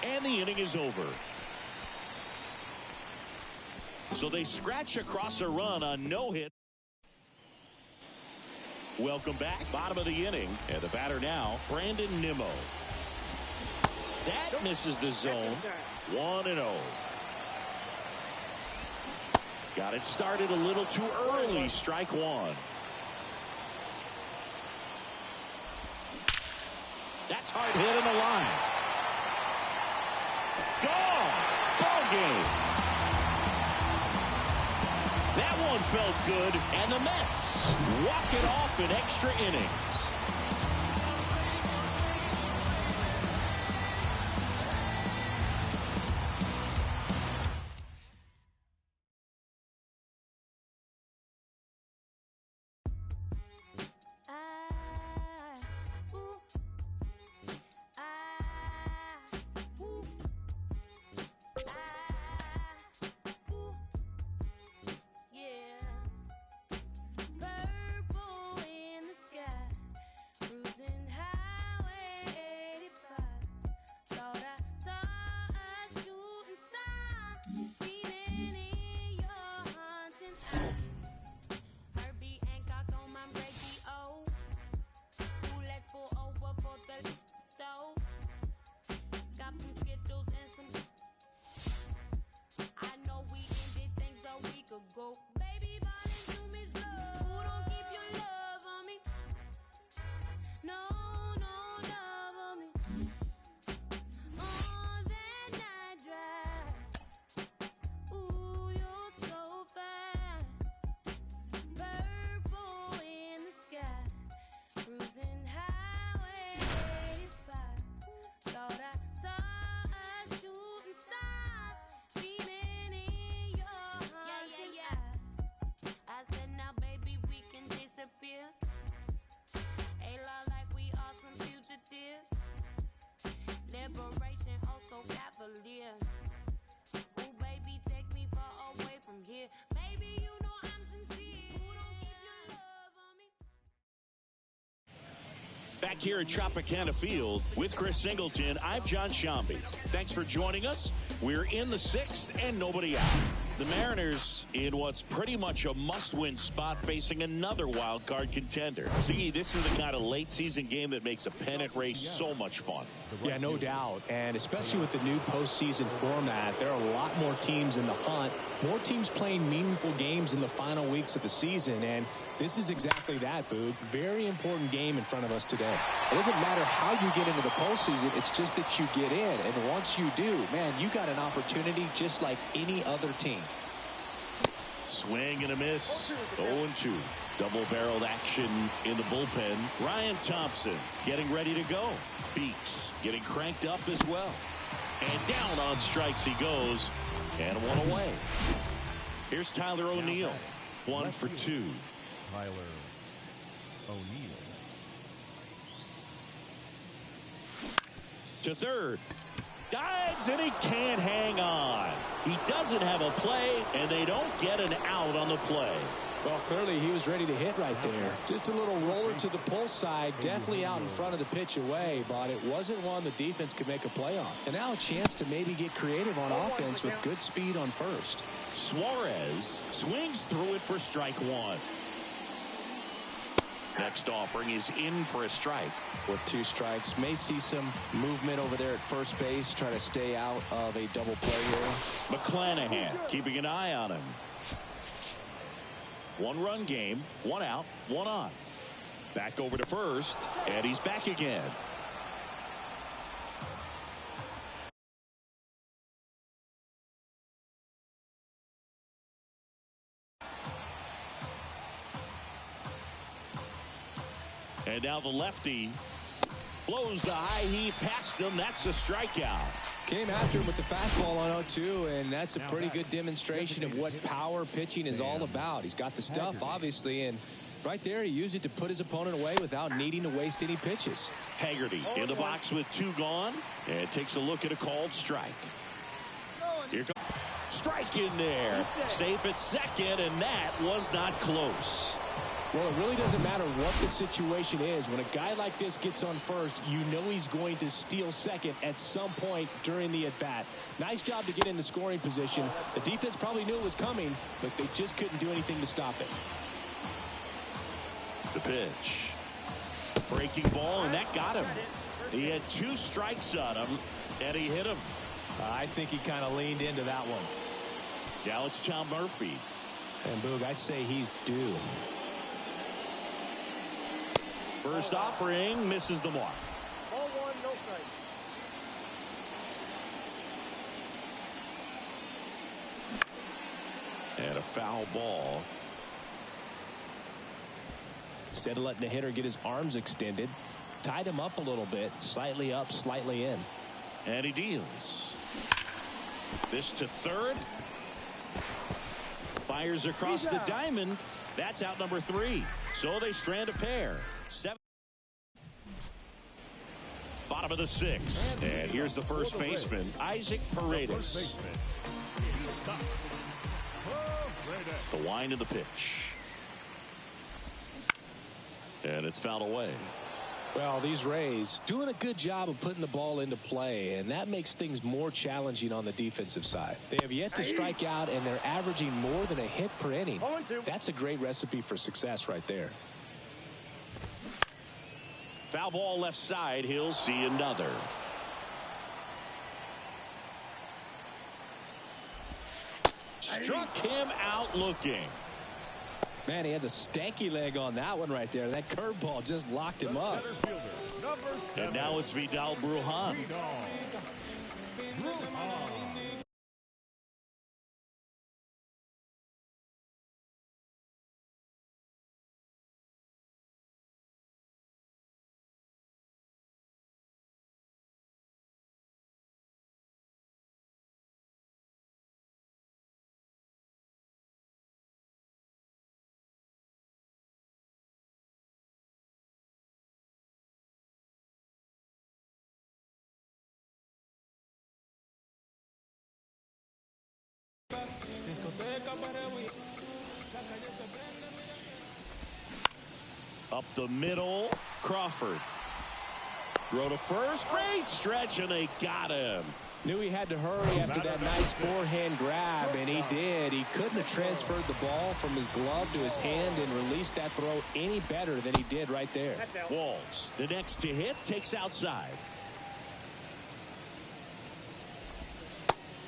And the inning is over. So they scratch across a run on no hit. Welcome back. Bottom of the inning. And the batter now, Brandon Nimmo. That misses the zone. 1-0. Got it started a little too early. Strike one. That's hard hit in the line. Gone. Ball game. That one felt good, and the Mets walk it off in extra innings. Back here at Tropicana Field with Chris Singleton, I'm John Sciambi. Thanks for joining us. We're in the sixth and nobody out. The Mariners in what's pretty much a must-win spot facing another wild card contender. See, this is the kind of late-season game that makes a pennant race so much fun. Yeah, no doubt. And especially with the new postseason format, there are a lot more teams in the hunt, more teams playing meaningful games in the final weeks of the season. And this is exactly that, Boog. Very important game in front of us today. It doesn't matter how you get into the postseason. It's just that you get in. And once you do, man, you got an opportunity just like any other team. Swing and a miss. 0-2. Double-barreled action in the bullpen. Ryan Thompson getting ready to go. Beeks getting cranked up as well. And down on strikes he goes. And one away. Here's Tyler O'Neill. 1 for 2. Tyler O'Neill. To third. Dives and he can't hang on. He doesn't have a play, and they don't get an out on the play. Well, clearly he was ready to hit right there. Just a little roller to the pull side, definitely out in front of the pitch away, but it wasn't one the defense could make a play on. And now a chance to maybe get creative on offense with good speed on first. Suarez swings through it for strike 1. Next offering is in for a strike. With 2 strikes, may see some movement over there at first base, try to stay out of a double play here. McClanahan keeping an eye on him. 1-run game, 1 out, 1 on. Back over to first, and he's back again. And now the lefty blows the high heat past him. That's a strikeout. Came after him with the fastball on 0-2, and that's a pretty good demonstration of what power pitching is all about. He's got the stuff, obviously, and right there he used it to put his opponent away without needing to waste any pitches. Haggerty in the box with 2 gone, and takes a look at a called strike. Here comes strike in there. Safe at second, and that was not close. Well, it really doesn't matter what the situation is. When a guy like this gets on first, you know he's going to steal second at some point during the at-bat. Nice job to get into scoring position. The defense probably knew it was coming, but they just couldn't do anything to stop it. The pitch. Breaking ball, and that got him. He had 2 strikes on him, and he hit him. I think he kind of leaned into that one. Now it's Tom Murphy. And Boog, I'd say he's due. First offering misses the mark. Ball 1, no strike. And a foul ball. Instead of letting the hitter get his arms extended, tied him up a little bit, slightly up, slightly in. And he deals. This to third. Fires across the diamond. That's out number 3. So they strand a pair. 7. Bottom of the 6th. And here's the first baseman, Isaac Paredes. The wind of the pitch. And it's fouled away. Well, these Rays doing a good job of putting the ball into play, and that makes things more challenging on the defensive side. They have yet to strike out, and they're averaging more than a hit per inning. That's a great recipe for success right there. Foul ball left side. He'll see another. Struck him out looking. Man, he had the stanky leg on that one right there. That curveball just locked him up. And now it's Vidal Brujan. Up the middle, Crawford. Throw to first. Great stretch, and they got him. Knew he had to hurry after that nice forehand grab, and he did. He couldn't have transferred the ball from his glove to his hand and released that throw any better than he did right there. Walls, the next to hit, takes outside.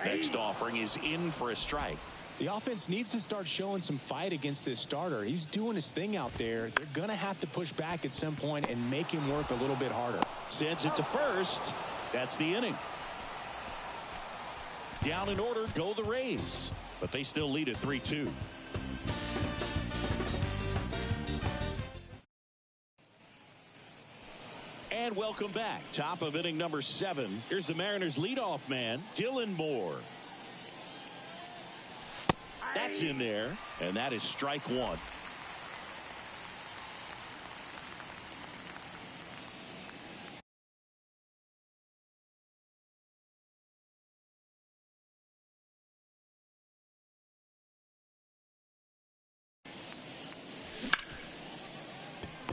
Next offering is in for a strike. The offense needs to start showing some fight against this starter. He's doing his thing out there. They're going to have to push back at some point and make him work a little bit harder. Sends it to first. That's the inning. Down in order go the Rays, but they still lead at 3-2. And welcome back. Top of inning number 7. Here's the Mariners leadoff man, Dylan Moore. That's in there, and that is strike 1.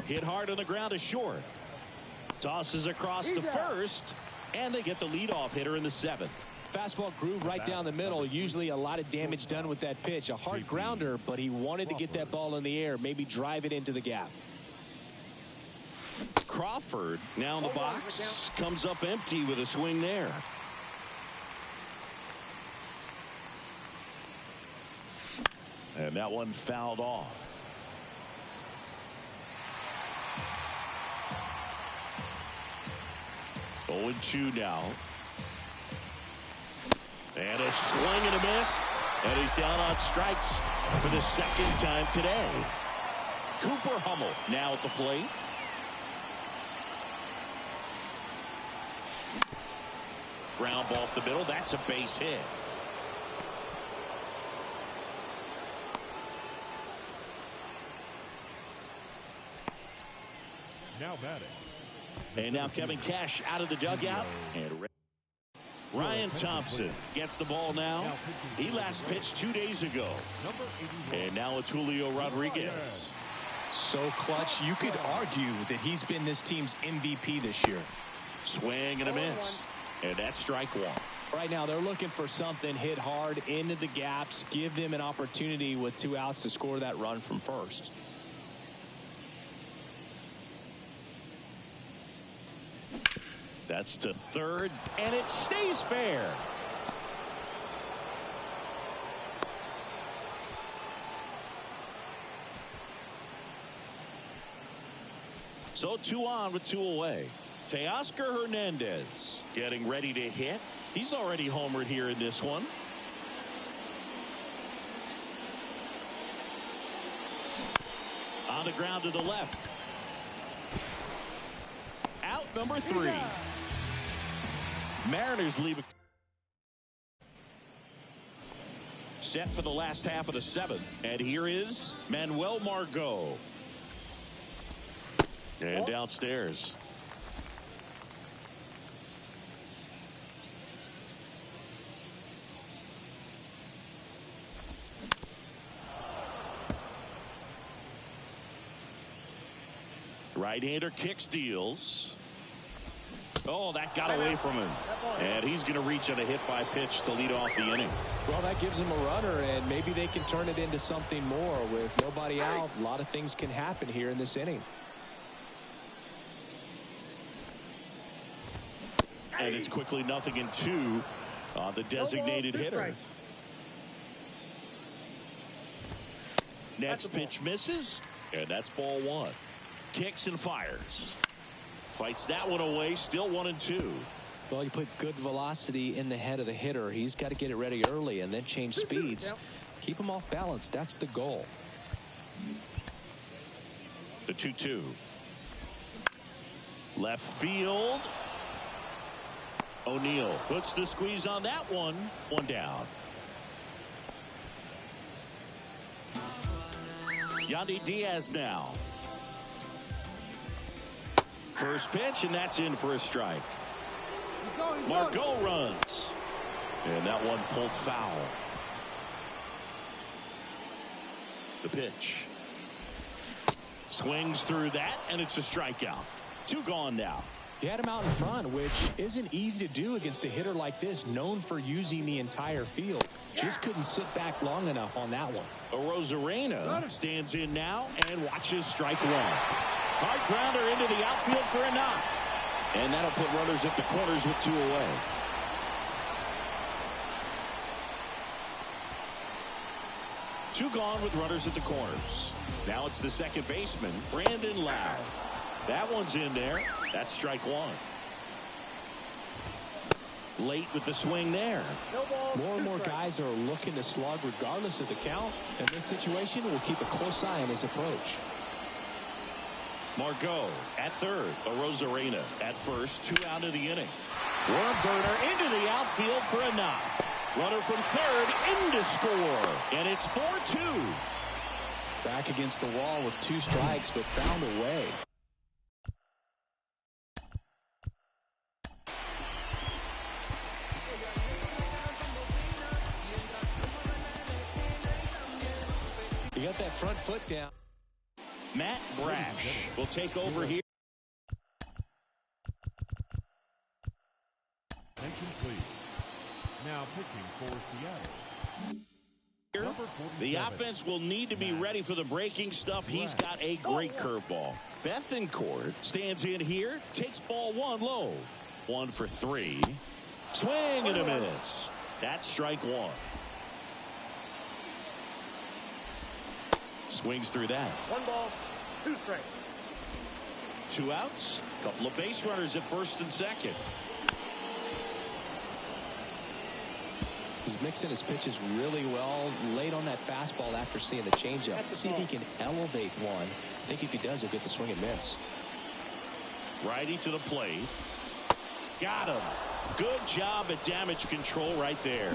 Hit hard on the ground to short. Tosses across to first, and they get the leadoff hitter in the 7th. Fastball groove right down the middle. Usually a lot of damage done with that pitch. A hard grounder, but he wanted to get that ball in the air, maybe drive it into the gap. Crawford now in the box, comes up empty with a swing there. And that one fouled off. Oh, 0-2 now. And a swing and a miss. And he's down on strikes for the 2nd time today. Cooper Hummel now at the plate. Ground ball up the middle. That's a base hit. Now batting. And now Kevin Cash out of the dugout. And Ryan Thompson gets the ball now. He last pitched 2 days ago. And now it's Julio Rodriguez. So clutch, you could argue that he's been this team's MVP this year. Swing and a miss. And that's strike 1. Right now they're looking for something, hit hard into the gaps, give them an opportunity with 2 outs to score that run from first. That's to third, and it stays fair. So 2 on with 2 away. Teoscar Hernandez getting ready to hit. He's already homered here in this one. On the ground to the left. Out number 3. Mariners leave. Set for the last half of the 7th. And here is Manuel Margot. And downstairs. Right-hander kick steals. Oh, that got away from him. And he's going to reach on a hit-by pitch to lead off the inning. Well, that gives him a runner, and maybe they can turn it into something more. With nobody out, a lot of things can happen here in this inning. And it's quickly 0-2 on the designated hitter. Next pitch misses, and that's ball 1. Kicks and fires. Fights that one away, still 1-2. Well, you put good velocity in the head of the hitter. He's got to get it ready early and then change speeds. Keep him off balance. That's the goal. The 2-2. Left field. O'Neill puts the squeeze on that one. 1 down. Yandy Diaz now. First pitch, and that's in for a strike. Margot runs. And that one pulled foul. The pitch. Swings through that, and it's a strikeout. 2 gone now. He had him out in front, which isn't easy to do against a hitter like this, known for using the entire field. Just couldn't sit back long enough on that one. Arozarena stands in now and watches strike one. Hard grounder into the outfield for a knock. And that'll put runners at the corners with 2 away. Two gone with runners at the corners. Now it's the second baseman, Brandon Lowe. That one's in there. That's strike one. Late with the swing there. More and more guys are looking to slug regardless of the count. In this situation, we'll keep a close eye on his approach. Margot at third. Arozarena at first. 2 out of the inning. Worm burner into the outfield for a knock. Runner from third in to score. And it's 4-2. Back against the wall with 2 strikes, but found a way. You got that front foot down. Matt Brash will take over here. Attention, please. Now pitching for Seattle. The offense will need to be ready for the breaking stuff. He's got a great curveball. Bethancourt stands in here, takes ball 1 low. 1 for 3. Swing and a miss. That's strike 1. Swings through that. 1 ball, 2 strikes. 2 outs. Couple of base runners at first and second. He's mixing his pitches really well. Late on that fastball after seeing the changeup. See if he can elevate one. I think if he does, he'll get the swing and miss. Righty to the plate. Got him. Good job at damage control right there.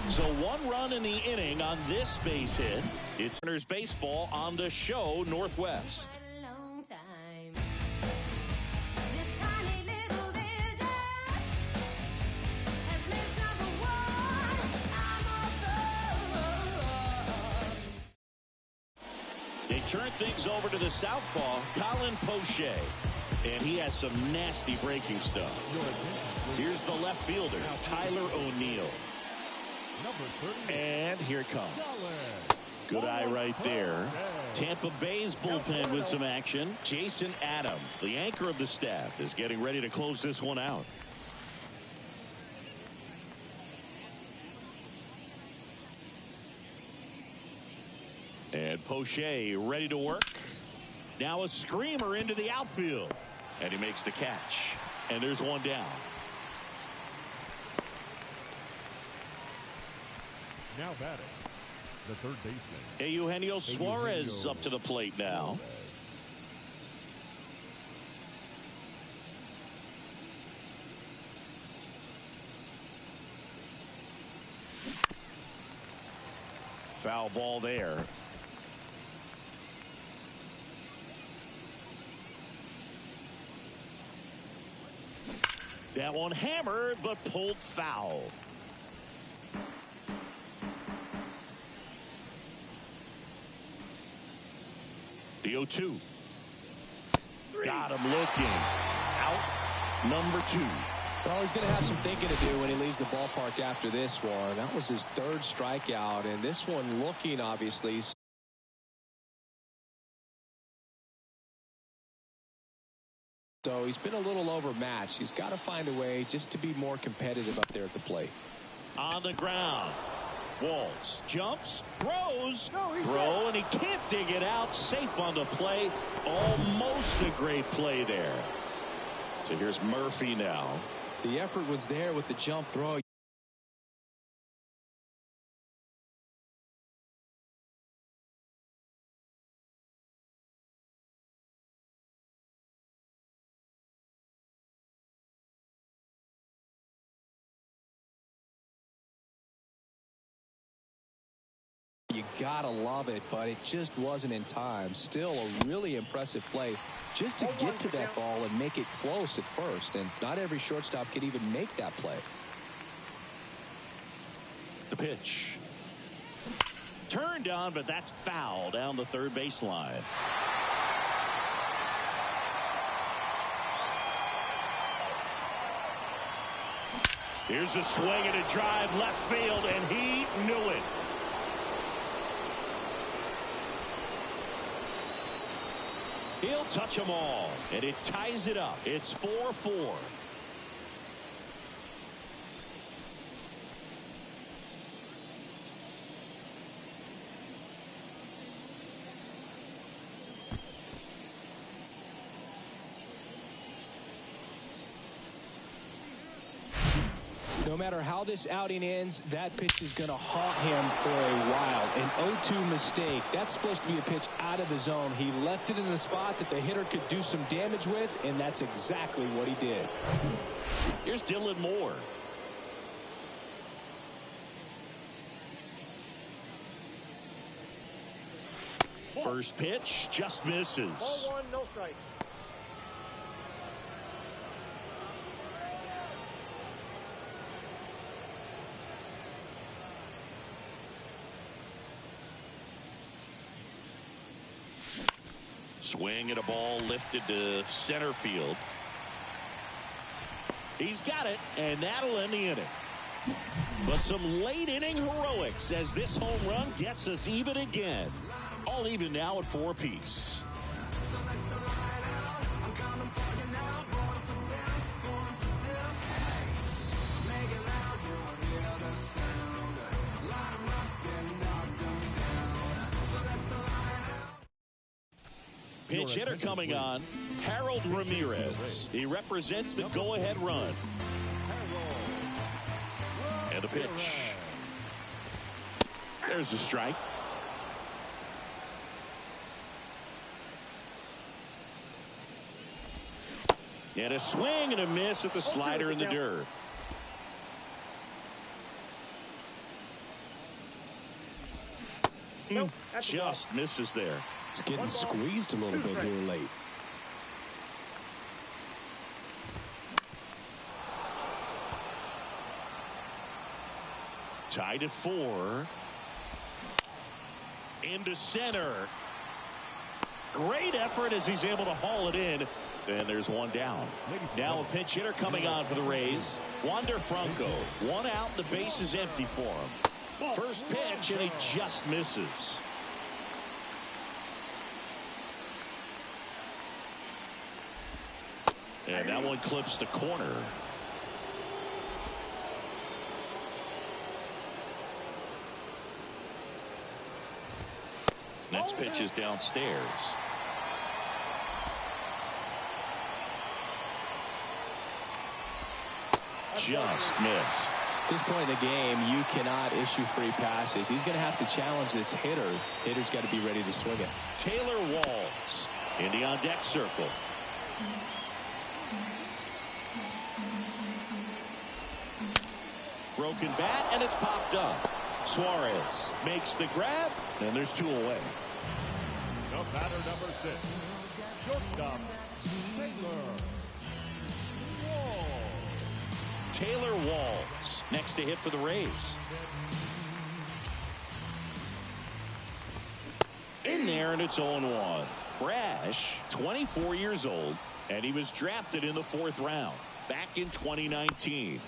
So 1 run in the inning on this base hit. It's Mariners baseball on the show Northwest. They turn things over to the southpaw, Colin Poche. And he has some nasty breaking stuff. Here's the left fielder, Tyler O'Neill. And here it comes. Good eye right there. Tampa Bay's bullpen with some action. Jason Adam, the anchor of the staff, is getting ready to close this one out. And Poche ready to work. Now a screamer into the outfield. And he makes the catch. And there's one down. Now batting, the third baseman. Eugenio Suarez up to the plate now. Foul ball there. That one hammered but pulled foul. The 0-2. Got him looking. Out number 2. Well, he's going to have some thinking to do when he leaves the ballpark after this one. That was his 3rd strikeout, and this one looking obviously. So he's been a little overmatched. He's got to find a way just to be more competitive up there at the plate. On the ground. Walls jumps, throws, throw, and he can't dig it out. Safe on the play. Almost a great play there. So here's Murphy now. The effort was there with the jump throw. You gotta love it, but it just wasn't in time. Still a really impressive play just to get to that ball and make it close at first. And not every shortstop could even make that play. The pitch. Turned on, but that's foul down the third baseline. Here's a swing and a drive left field, and he knew it. He'll touch them all, and it ties it up. It's 4-4. No matter how this outing ends, that pitch is going to haunt him for a while. An 0-2 mistake. That's supposed to be a pitch out of the zone. He left it in the spot that the hitter could do some damage with, and that's exactly what he did. Here's Dylan Moore. First pitch just misses. Ball 1, no strike. Swing and a ball lifted to center field. He's got it, and that'll end the inning. But some late inning heroics as this home run gets us even again. All even now at 4 apiece. Pinch hitter coming on, Harold Ramirez. He represents the go-ahead run. And the pitch. There's the strike. And a swing and a miss at the slider in the dirt. Just misses there. It's getting squeezed a little bit here late. Tied at 4. Into center. Great effort as he's able to haul it in. And there's one down. Now a pinch hitter coming on for the Rays. Wander Franco. One out. The base is empty for him. First pitch, and he just misses. And that one clips the corner. Next pitch is downstairs. Just missed. At this point in the game, you cannot issue free passes. He's going to have to challenge this hitter. Hitter's got to be ready to swing it. Taylor Walls in the on-deck circle. Broken bat, and it's popped up. Suarez makes the grab, and there's 2 away. The batter number 6, shortstop, Taylor Walls next to hit for the Rays. In there, and it's 0-1. Brash, 24 years old, and he was drafted in the 4th round back in 2019.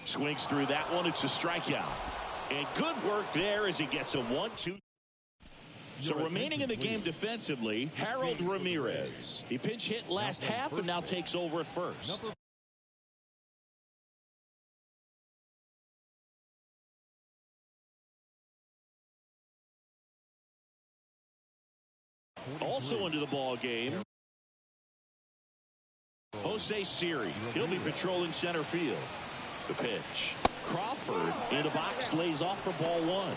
Swings through that one. It's a strikeout. And good work there as he gets a 1-2. So remaining in the game defensively, Harold Ramirez. He pinch hit last half and now takes over at first. Also into the ball game, Jose Siri. He'll be patrolling center field. The pitch. Crawford in the box, lays off for ball 1.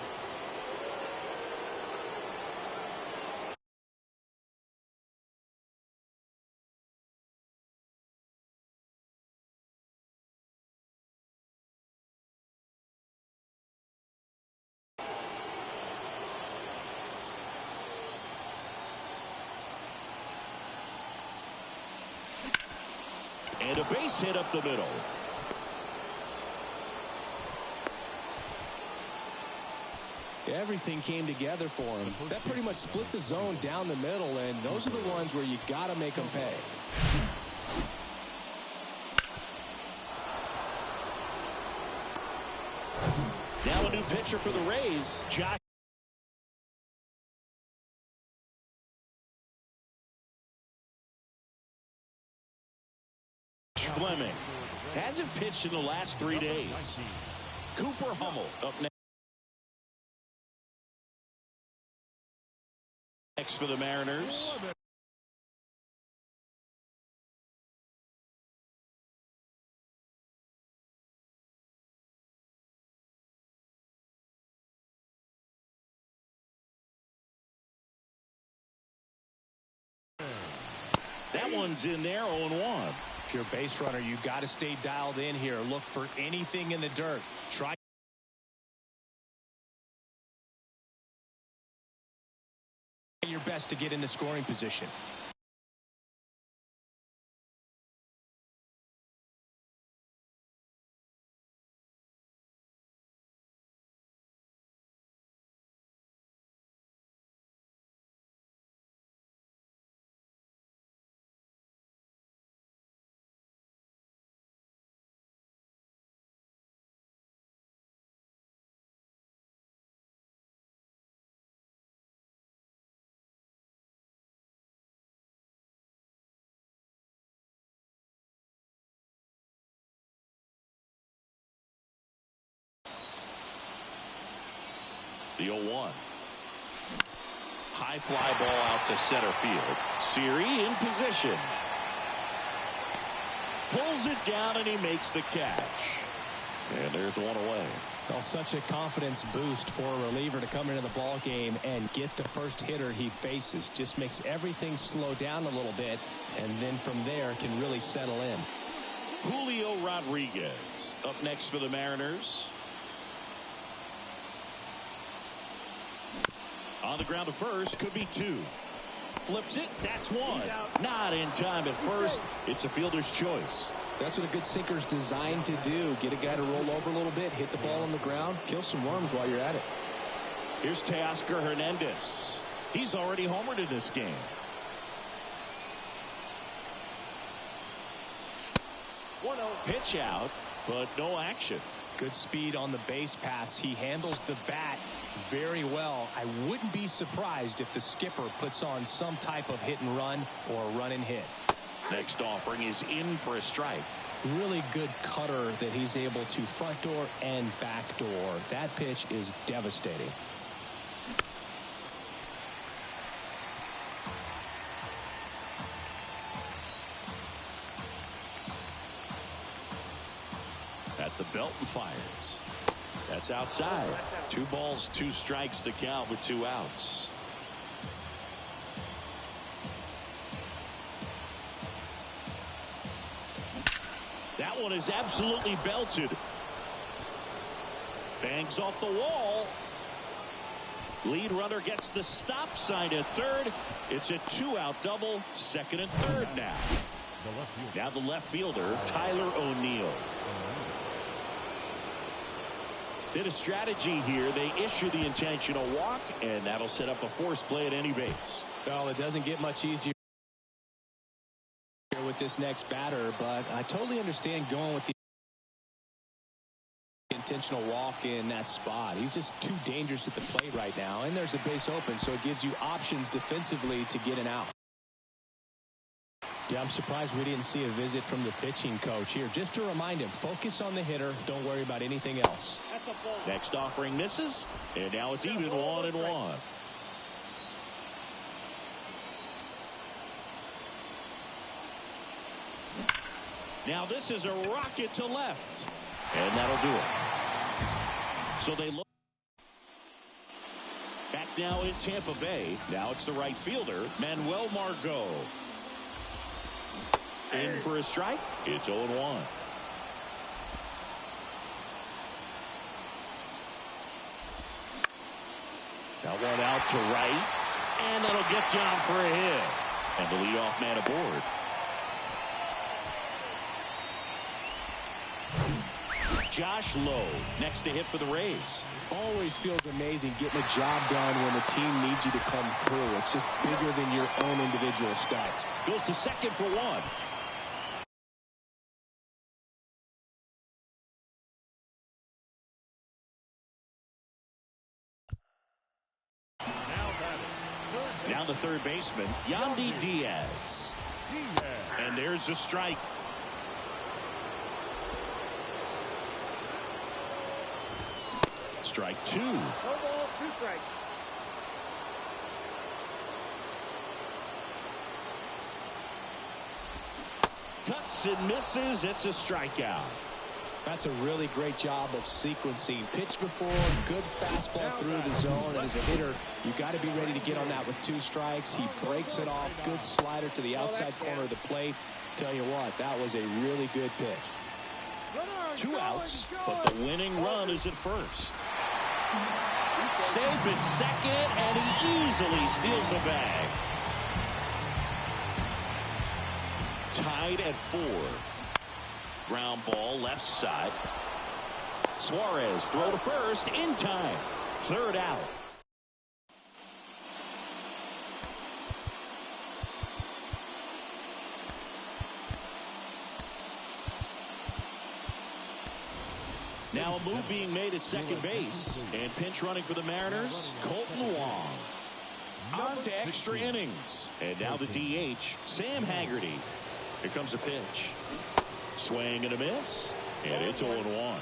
And a base hit up the middle. Everything came together for him. That pretty much split the zone down the middle, and those are the ones where you got to make them pay. Now a new pitcher for the Rays, Josh Fleming. Hasn't pitched in the last 3 days. Cooper Hummel up next for the Mariners. That one's in there, 0-1. If you're a base runner, you got to stay dialed in here. Look for anything in the dirt. Try your best to get into scoring position. The 0-1. High fly ball out to center field. Siri in position. Pulls it down and he makes the catch. And there's one away. Well, such a confidence boost for a reliever to come into the ball game and get the first hitter he faces. Just makes everything slow down a little bit, and then from there can really settle in. Julio Rodriguez up next for the Mariners. On the ground to first, could be two. Flips it, that's one. Not in time at first. It's a fielder's choice. That's what a good sinker's designed to do. Get a guy to roll over a little bit, hit the ball on the ground, kill some worms while you're at it. Here's Teoscar Hernandez. He's already homered in this game. Pitch out, but no action. Good speed on the base pass. He handles the bat very well. I wouldn't be surprised if the skipper puts on some type of hit and run or a run and hit. Next offering is in for a strike. Really good cutter that he's able to front door and back door. That pitch is devastating. At the belt and fires. That's outside. 2 balls, 2 strikes to count with 2 outs. That one is absolutely belted. Bangs off the wall. Lead runner gets the stop sign at third. It's a 2-out double. Second and third now. Now the left fielder, Tyler O'Neill. Bit of strategy here. They issue the intentional walk, and that'll set up a force play at any base. Well, it doesn't get much easier with this next batter, but I totally understand going with the intentional walk in that spot. He's just too dangerous at the plate right now, and there's a base open, so it gives you options defensively to get an out. Yeah, I'm surprised we didn't see a visit from the pitching coach here, just to remind him, focus on the hitter, don't worry about anything else. Next offering misses, and now it's even 1-1. Now this is a rocket to left, and that'll do it. So they look back now in Tampa Bay. Now it's the right fielder, Manuel Margot. In for a strike. It's 0-1. Now one out to right, and that'll get down for a hit. And the leadoff man aboard. Josh Lowe next to hit for the Rays. Always feels amazing getting a job done when the team needs you to come through. It's just bigger than your own individual stats. Goes to second for one. Now the third baseman, Yandy Diaz. And there's a strike. Strike two. No ball, 2 strikes. Cuts and misses. It's a strikeout. That's a really great job of sequencing. Pitch before, good fastball through the zone. And as a hitter, you've got to be ready to get on that with 2 strikes. He breaks it off. Good slider to the outside corner of the plate. Tell you what, that was a really good pitch. 2 outs, but the winning run is at first. Safe at second, and he easily steals the bag. Tied at 4. Ground ball left side. Suarez throw to first in time. 3rd out. Now a move being made at second base. And pinch running for the Mariners, Colton Wong. On to extra innings. And now the DH, Sam Haggerty. Here comes a pitch. Swing and a miss. And it's 0-1.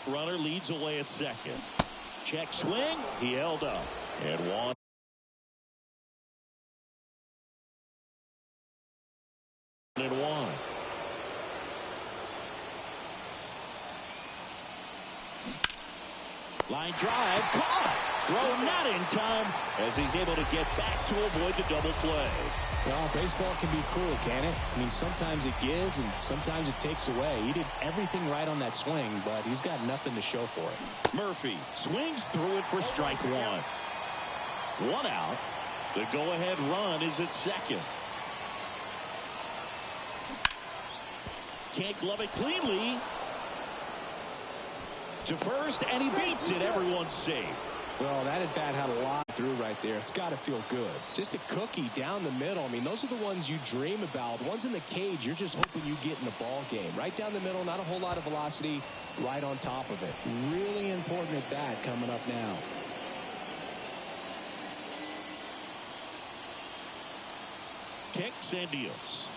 Runner leads away at second. Check swing. He held up. And 1. And 1. Line drive. Caught. Throw not in time as he's able to get back to avoid the double play. Well, baseball can be cruel, can it? I mean, sometimes it gives and sometimes it takes away. He did everything right on that swing, but he's got nothing to show for it. Murphy swings through it for strike 1. 1 out. The go-ahead run is at second. Can't glove it cleanly. To first, and he beats it. Everyone's safe. Well, that at bat had a lot through right there. It's got to feel good. Just a cookie down the middle. I mean, those are the ones you dream about. Ones in the cage, you're just hoping you get in a ball game. Right down the middle, not a whole lot of velocity, right on top of it. Really important at bat coming up now. Kicks and deals.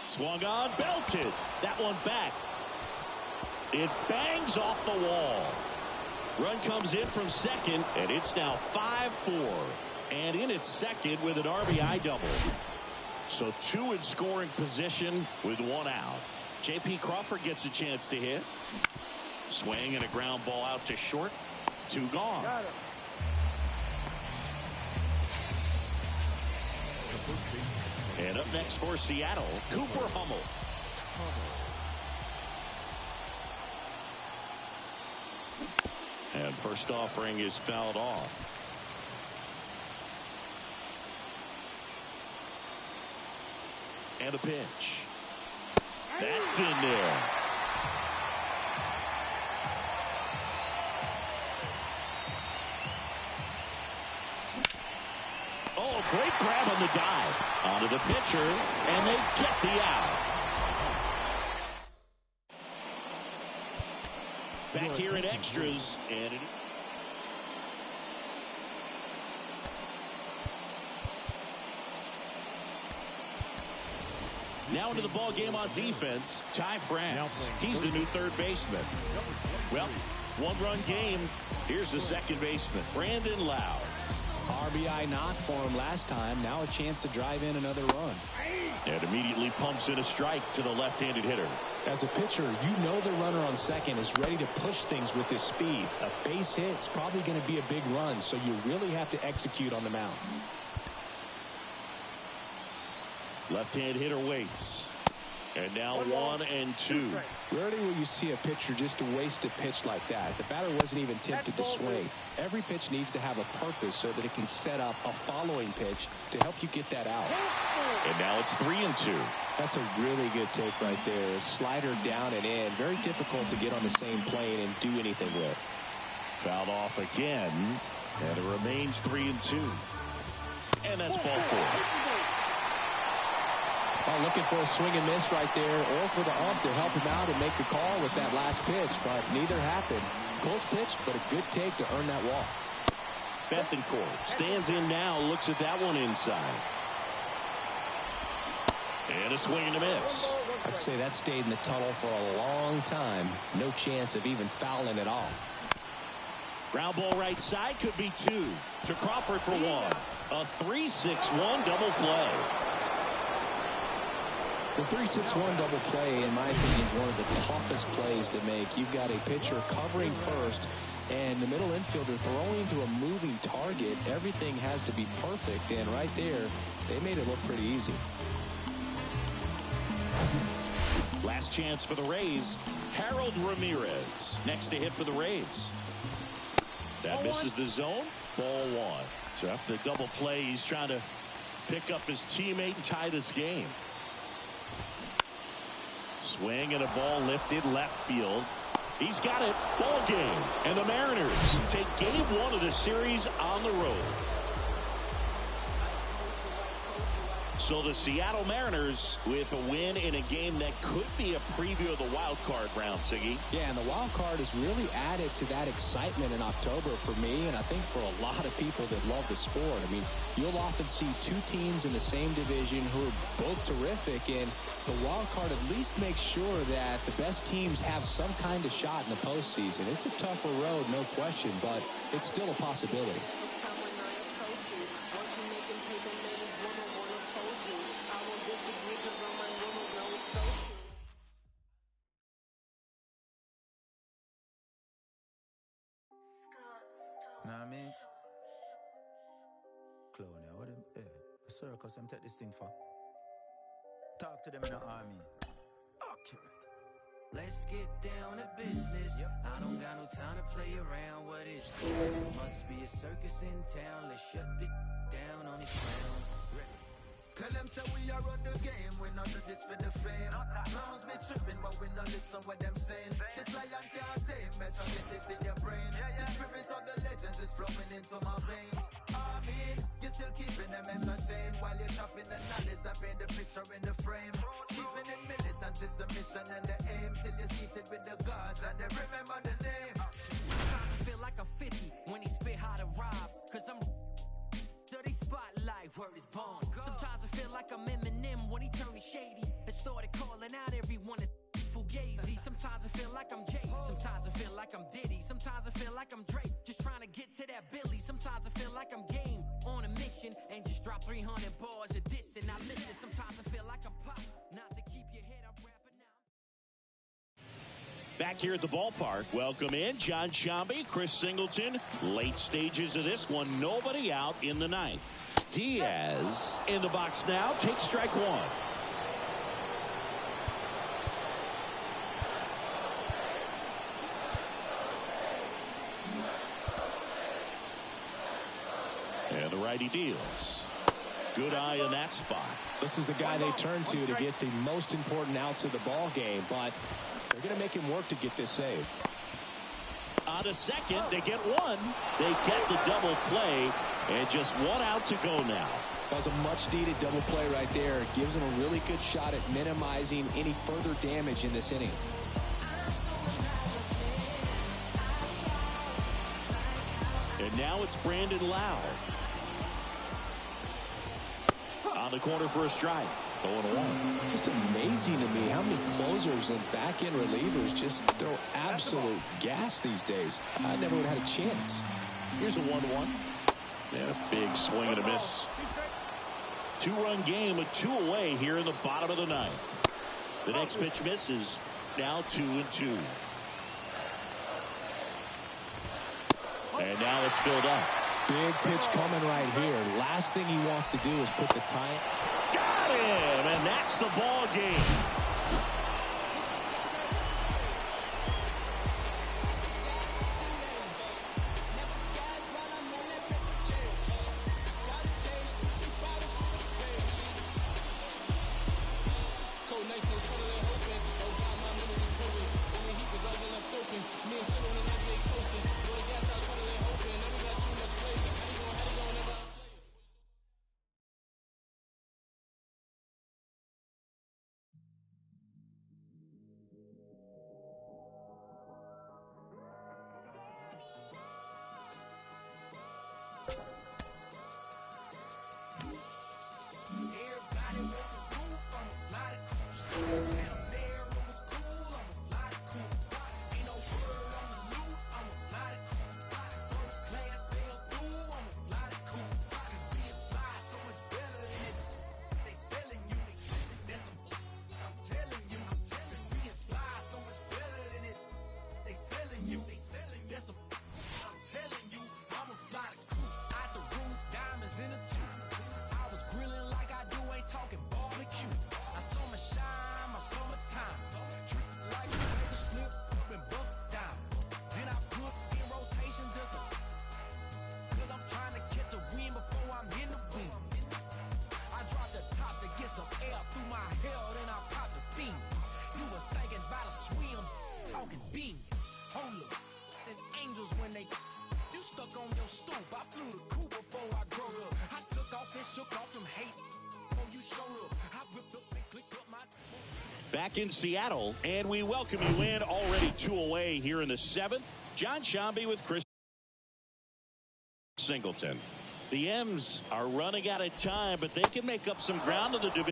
Swung on, belted. That one back. It bangs off the wall. Run comes in from second, and it's now 5-4. And in its second with an RBI double. So 2 in scoring position with 1 out. J.P. Crawford gets a chance to hit. Swing and a ground ball out to short. 2 gone. And up next for Seattle, Cooper Hummel. And first offering is fouled off. And a pitch. That's in there. Oh, great grab on the dive. Onto the pitcher, and they get the out. Back here in extras, and now into the ball game on defense, Ty France. He's the new third baseman. Well, 1-run game. Here's the second baseman, Brandon Lowe. RBI knock for him last time. Now a chance to drive in another run. And immediately pumps in a strike to the left-handed hitter. As a pitcher, you know the runner on second is ready to push things with his speed. A base hit's probably going to be a big run, so you really have to execute on the mound. Left-hand hitter waits. And now 1-2. Rarely will you see a pitcher just waste a pitch like that. The batter wasn't even tempted to swing. Every pitch needs to have a purpose so that it can set up a following pitch to help you get that out. And now it's 3-2. That's a really good take right there. Slider down and in. Very difficult to get on the same plane and do anything with. Fouled off again. And it remains 3-2. And that's ball 4. Oh, looking for a swing and miss right there, or for the ump to help him out and make a call with that last pitch, but neither happened. Close pitch, but a good take to earn that walk. Bethancourt stands in now, looks at that one inside. And a swing and a miss. I'd say that stayed in the tunnel for a long time. No chance of even fouling it off. Ground ball right side, could be 2. To Crawford for 1. A 3-6-1 double play. The 3-6-1 double play, in my opinion, is one of the toughest plays to make. You've got a pitcher covering first, and the middle infielder throwing to a moving target. Everything has to be perfect, and right there, they made it look pretty easy. Last chance for the Rays. Harold Ramirez next to hit for the Rays. That misses the zone. Ball 1. So after the double play, he's trying to pick up his teammate and tie this game. Swing and a ball lifted left field. He's got it. Ball game. And the Mariners take game 1 of the series on the road. So the Seattle Mariners with a win in a game that could be a preview of the wild card round, Siggy. Yeah, and the wild card has really added to that excitement in October for me, and I think for a lot of people that love the sport. I mean, you'll often see 2 teams in the same division who are both terrific, and the wild card at least makes sure that the best teams have some kind of shot in the postseason. It's a tougher road, no question, but it's still a possibility. Know what I mean? Clown, what them? Yeah. The circus, them take this thing for. Talk to them in the army. Accurate. Let's get down to business. I don't got no time to play around. What is this? Must be a circus in town. Let's shut the down on this round. Tell them say we are run the game. We not do this for the fame. Clowns be tripping, but we not listen what them saying. This lion can't tame. Better get this in your brain. The spirit of the legends is flowing into my veins. I mean, you're still keeping them entertained while you're chopping the knowledge that paint the picture in the frame. Keeping it militant is the mission and the aim till you're seated with the gods and they remember the name. Sometimes I feel like I'm 50 when he spit how to rob. Cause I'm dirty spotlight, word is born. Sometimes I feel like I'm Eminem when he turned shady and started calling out everyone as Fugazi. Sometimes I feel like I'm Jay. Sometimes I feel like I'm Diddy. Sometimes I feel like I'm Drake, just trying to get to that Billy. Sometimes I feel like I'm Game on a mission and just drop 300 bars a diss and I listen. Sometimes I feel like I'm Pop, not to keep your head up rapping now. Back here at the ballpark, welcome in John Sciambi, Chris Singleton. Late stages of this one, nobody out in the 9th. Diaz in the box now, takes strike 1. And the righty deals. Good eye in that spot. This is the guy they turn to get the most important outs of the ball game, but they're going to make him work to get this save. On to second, they get 1. They get the double play, and just 1 out to go now. That was a much-needed double play right there. It gives him a really good shot at minimizing any further damage in this inning. And now it's Brandon Lowe. On the corner for a strike. 0-1. Just amazing to me how many closers and back-end relievers just throw absolute gas these days. I never would have had a chance. Here's a 1-1. And a big swing and a miss. 2-run game with 2 away here in the bottom of the 9th. The next pitch misses. Now 2-2. And now it's filled up. Big pitch coming right here. Last thing he wants to do is put the time. Got him, and that's the ball game. Back in Seattle, and we welcome you in. Already 2 away here in the 7th. Jon Sciambi with Chris Singleton. The M's are running out of time, but they can make up some ground in the division.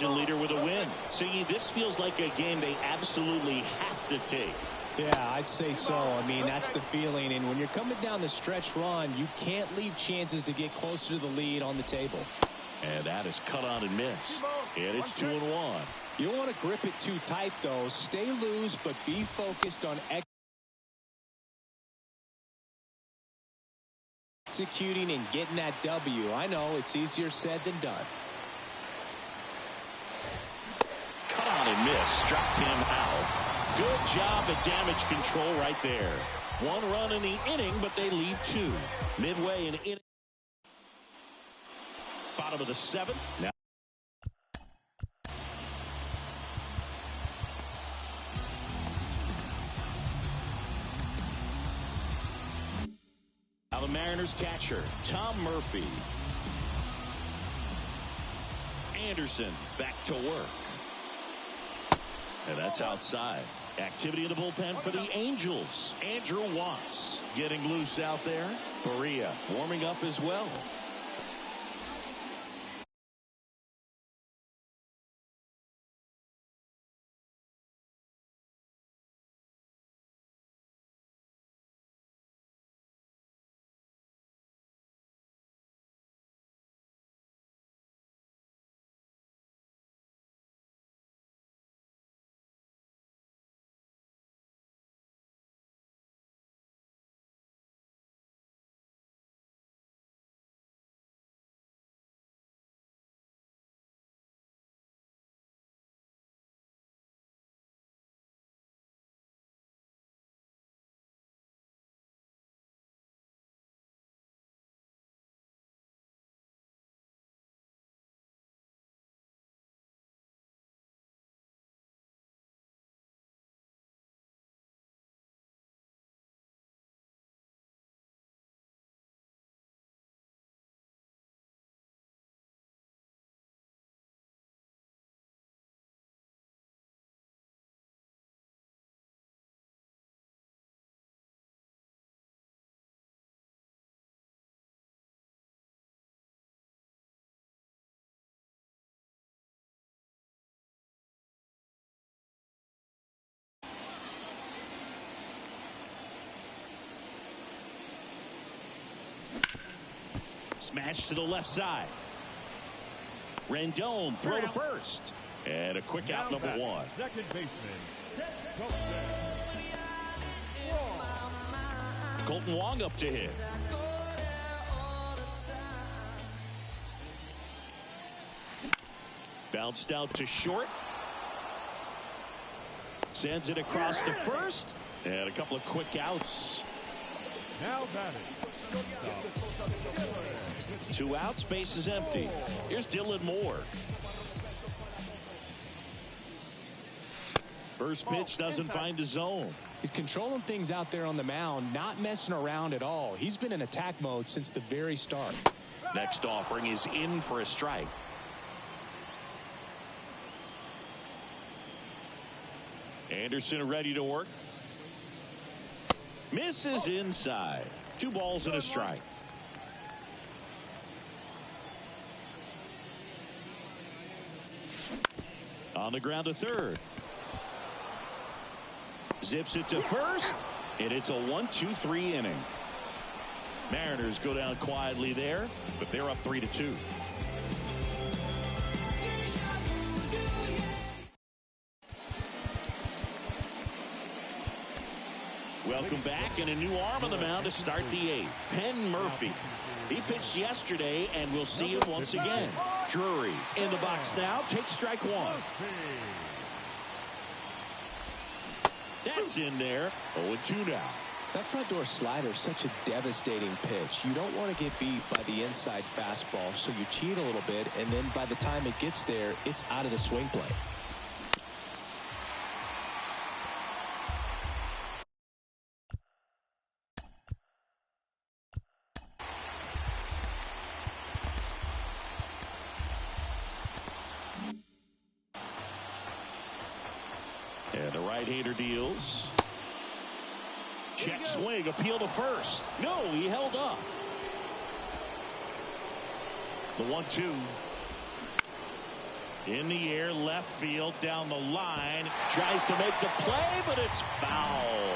Leader with a win. See, this feels like a game they absolutely have to take. Yeah, I'd say so. I mean, that's the feeling. And when you're coming down the stretch run, you can't leave chances to get closer to the lead on the table. And that is cut on and miss. And it's 2-1. You don't want to grip it too tight, though. Stay loose, but be focused on executing and getting that W. I know it's easier said than done. Cut on and miss. Struck him out. Good job at damage control right there. 1 run in the inning, but they lead 2. Midway in inning. Bottom of the 7th. Now. Now the Mariners catcher, Tom Murphy. Anderson back to work. And that's outside. Activity in the bullpen for the Angels. Andrew Watts getting loose out there. Faria warming up as well. Smash to the left side. Rendon throw to first. And a quick out, number one. Second baseman. Colton Wong up to hit. Bounced out to short. Sends it across to first. And a couple of quick outs. Now batting. 2 outs, base is empty. Here's Dylan Moore. First pitch doesn't find the zone. He's controlling things out there on the mound, not messing around at all. He's been in attack mode since the very start. Next offering is in for a strike. Anderson ready to work. Misses inside. 2 balls and a strike. On the ground to third. Zips it to first, and it's a 1-2-3 inning. Mariners go down quietly there, but they're up 3-2. Welcome back, and a new arm on the mound to start the 8th. Penn Murphy. He pitched yesterday, and we'll see him once again. Drury in the box now. Takes strike 1. That's in there. 0-2 now. That front door slider is such a devastating pitch. You don't want to get beat by the inside fastball, so you cheat a little bit, and then by the time it gets there, it's out of the swing play. And the right-hander deals. Check swing, appeal to first. No, he held up. The 1-2. In the air, left field, down the line. Tries to make the play, but it's foul.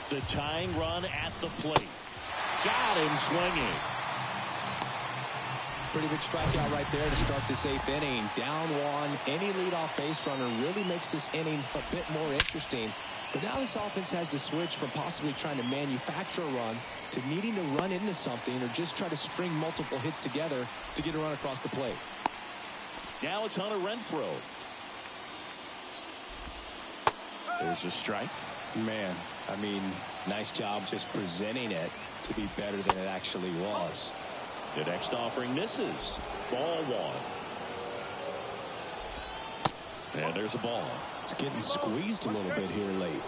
The tying run at the plate. Got him swinging. Pretty big strikeout right there to start this 8th inning. Down 1. Any leadoff base runner really makes this inning a bit more interesting. But now this offense has to switch from possibly trying to manufacture a run to needing to run into something or just try to string multiple hits together to get a run across the plate. Now it's Hunter Renfroe. There's a strike. Man, I mean, nice job just presenting it to be better than it actually was. The next offering misses. Ball 1. And there's a ball. It's getting squeezed a little bit here late.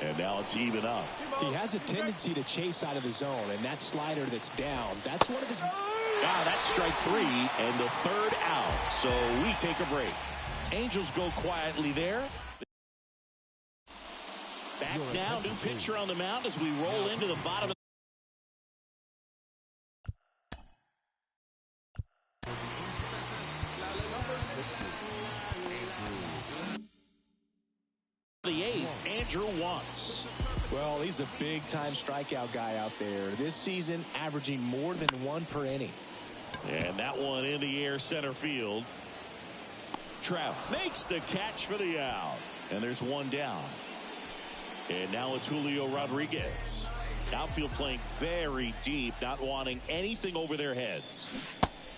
And now it's even up. He has a tendency to chase out of the zone, and that slider that's down, that's one of his... That's strike 3 and the 3rd out. So we take a break. Angels go quietly there. Back now, new pitcher on the mound as we roll into the bottom of the 8th. Andrew Wantz. Well, he's a big-time strikeout guy out there. This season, averaging more than 1 per inning. And that one in the air center field. Trout makes the catch for the out. And there's 1 down. And now it's Julio Rodriguez. Outfield playing very deep, not wanting anything over their heads.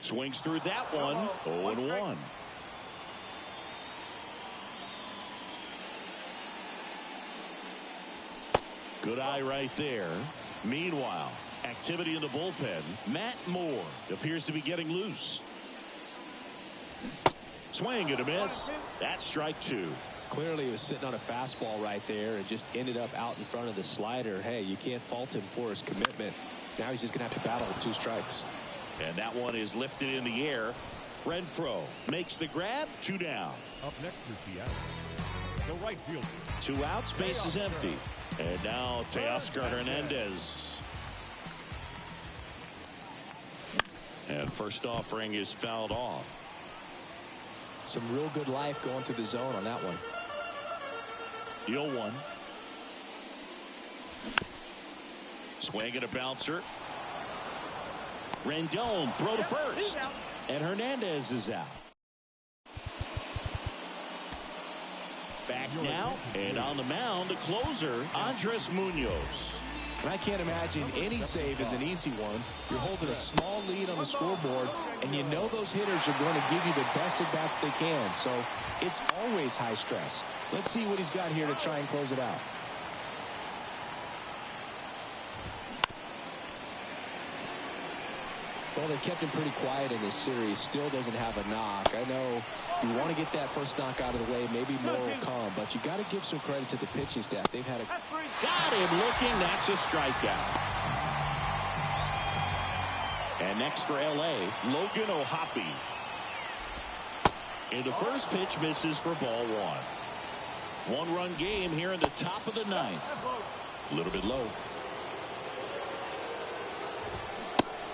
Swings through that one. 0-1. Good eye right there. Meanwhile, activity in the bullpen. Matt Moore appears to be getting loose. Swing and a miss. That's strike 2. Clearly he was sitting on a fastball right there and just ended up out in front of the slider. Hey, you can't fault him for his commitment. Now he's just going to have to battle with 2 strikes. And that one is lifted in the air. Renfroe makes the grab. 2 down. Up next for Seattle, the right fielder. 2 outs, base is empty. And now Teoscar Hernandez. And first offering is fouled off. Some real good life going to the zone on that one. The 0-1. Swing and a bouncer. Rendon throw to first. And Hernandez is out. Back now, and on the mound, the closer, Andres Munoz. And I can't imagine any save is an easy one. You're holding a small lead on the scoreboard, and you know those hitters are going to give you the best at-bats they can. So it's always high stress. Let's see what he's got here to try and close it out. Well, they kept him pretty quiet in this series. Still doesn't have a knock. I know you want to get that first knock out of the way. Maybe more will come, but you got to give some credit to the pitching staff. They've had a... Got him looking. That's a strikeout. And next for L.A., Logan O'Hoppe. And the first pitch misses for ball one. One-run game here in the top of the ninth. A little bit low.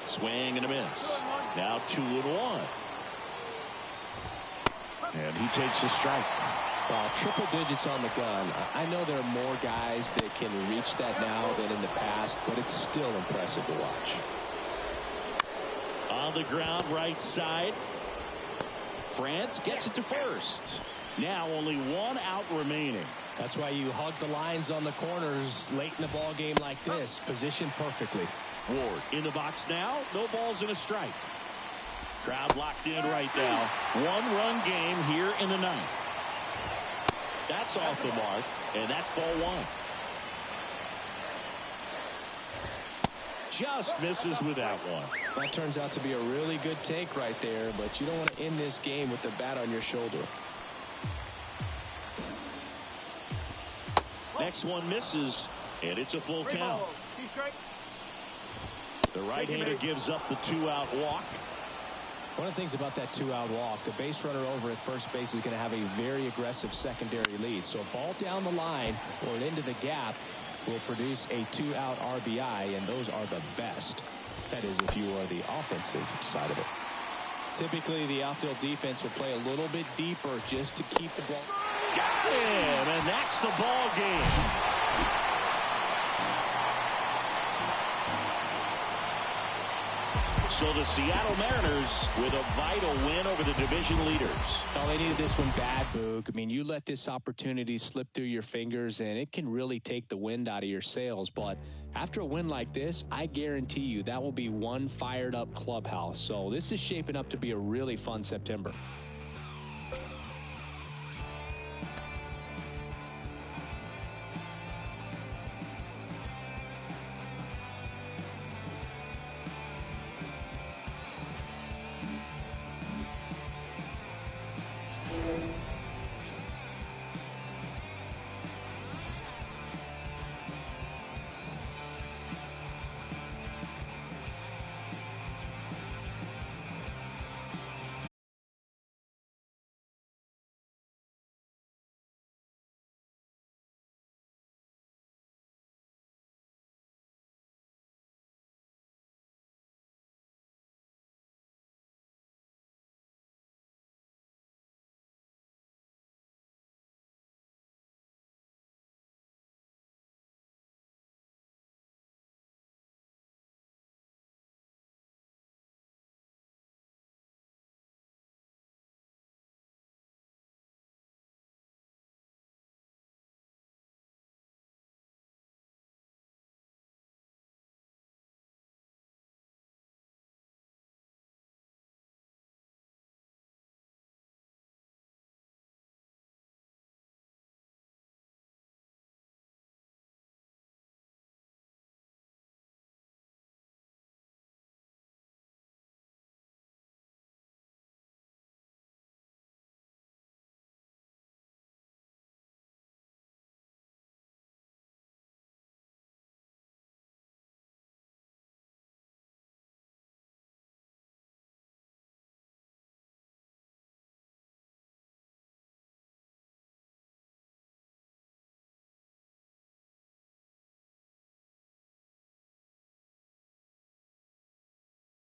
Swing and a miss. Now 2-1. And he takes a strike. Well, triple digits on the gun. I know there are more guys that can reach that now than in the past, but it's still impressive to watch. On the ground, right side. France gets it to first. Now only one out remaining. That's why you hug the lines on the corners late in the ball game like this. Positioned perfectly. Ward in the box now. No balls and a strike. Crowd locked in right now. One-run game here in the ninth. That's off the mark, and that's ball one. Just misses with that one. That turns out to be a really good take right there, but you don't want to end this game with the bat on your shoulder. Next one misses, and it's a full count. The right-hander gives up the two-out walk. One of the things about that two-out walk, the base runner over at first base is going to have a very aggressive secondary lead. So a ball down the line or into the gap will produce a two-out RBI, and those are the best. That is, if you are the offensive side of it. Typically, the outfield defense will play a little bit deeper just to keep the ball. Got him, and that's the ball game. So the Seattle Mariners with a vital win over the division leaders. Oh, they needed this one bad, Boog. I mean, you let this opportunity slip through your fingers, and it can really take the wind out of your sails. But after a win like this, I guarantee you that will be one fired-up clubhouse. So this is shaping up to be a really fun September.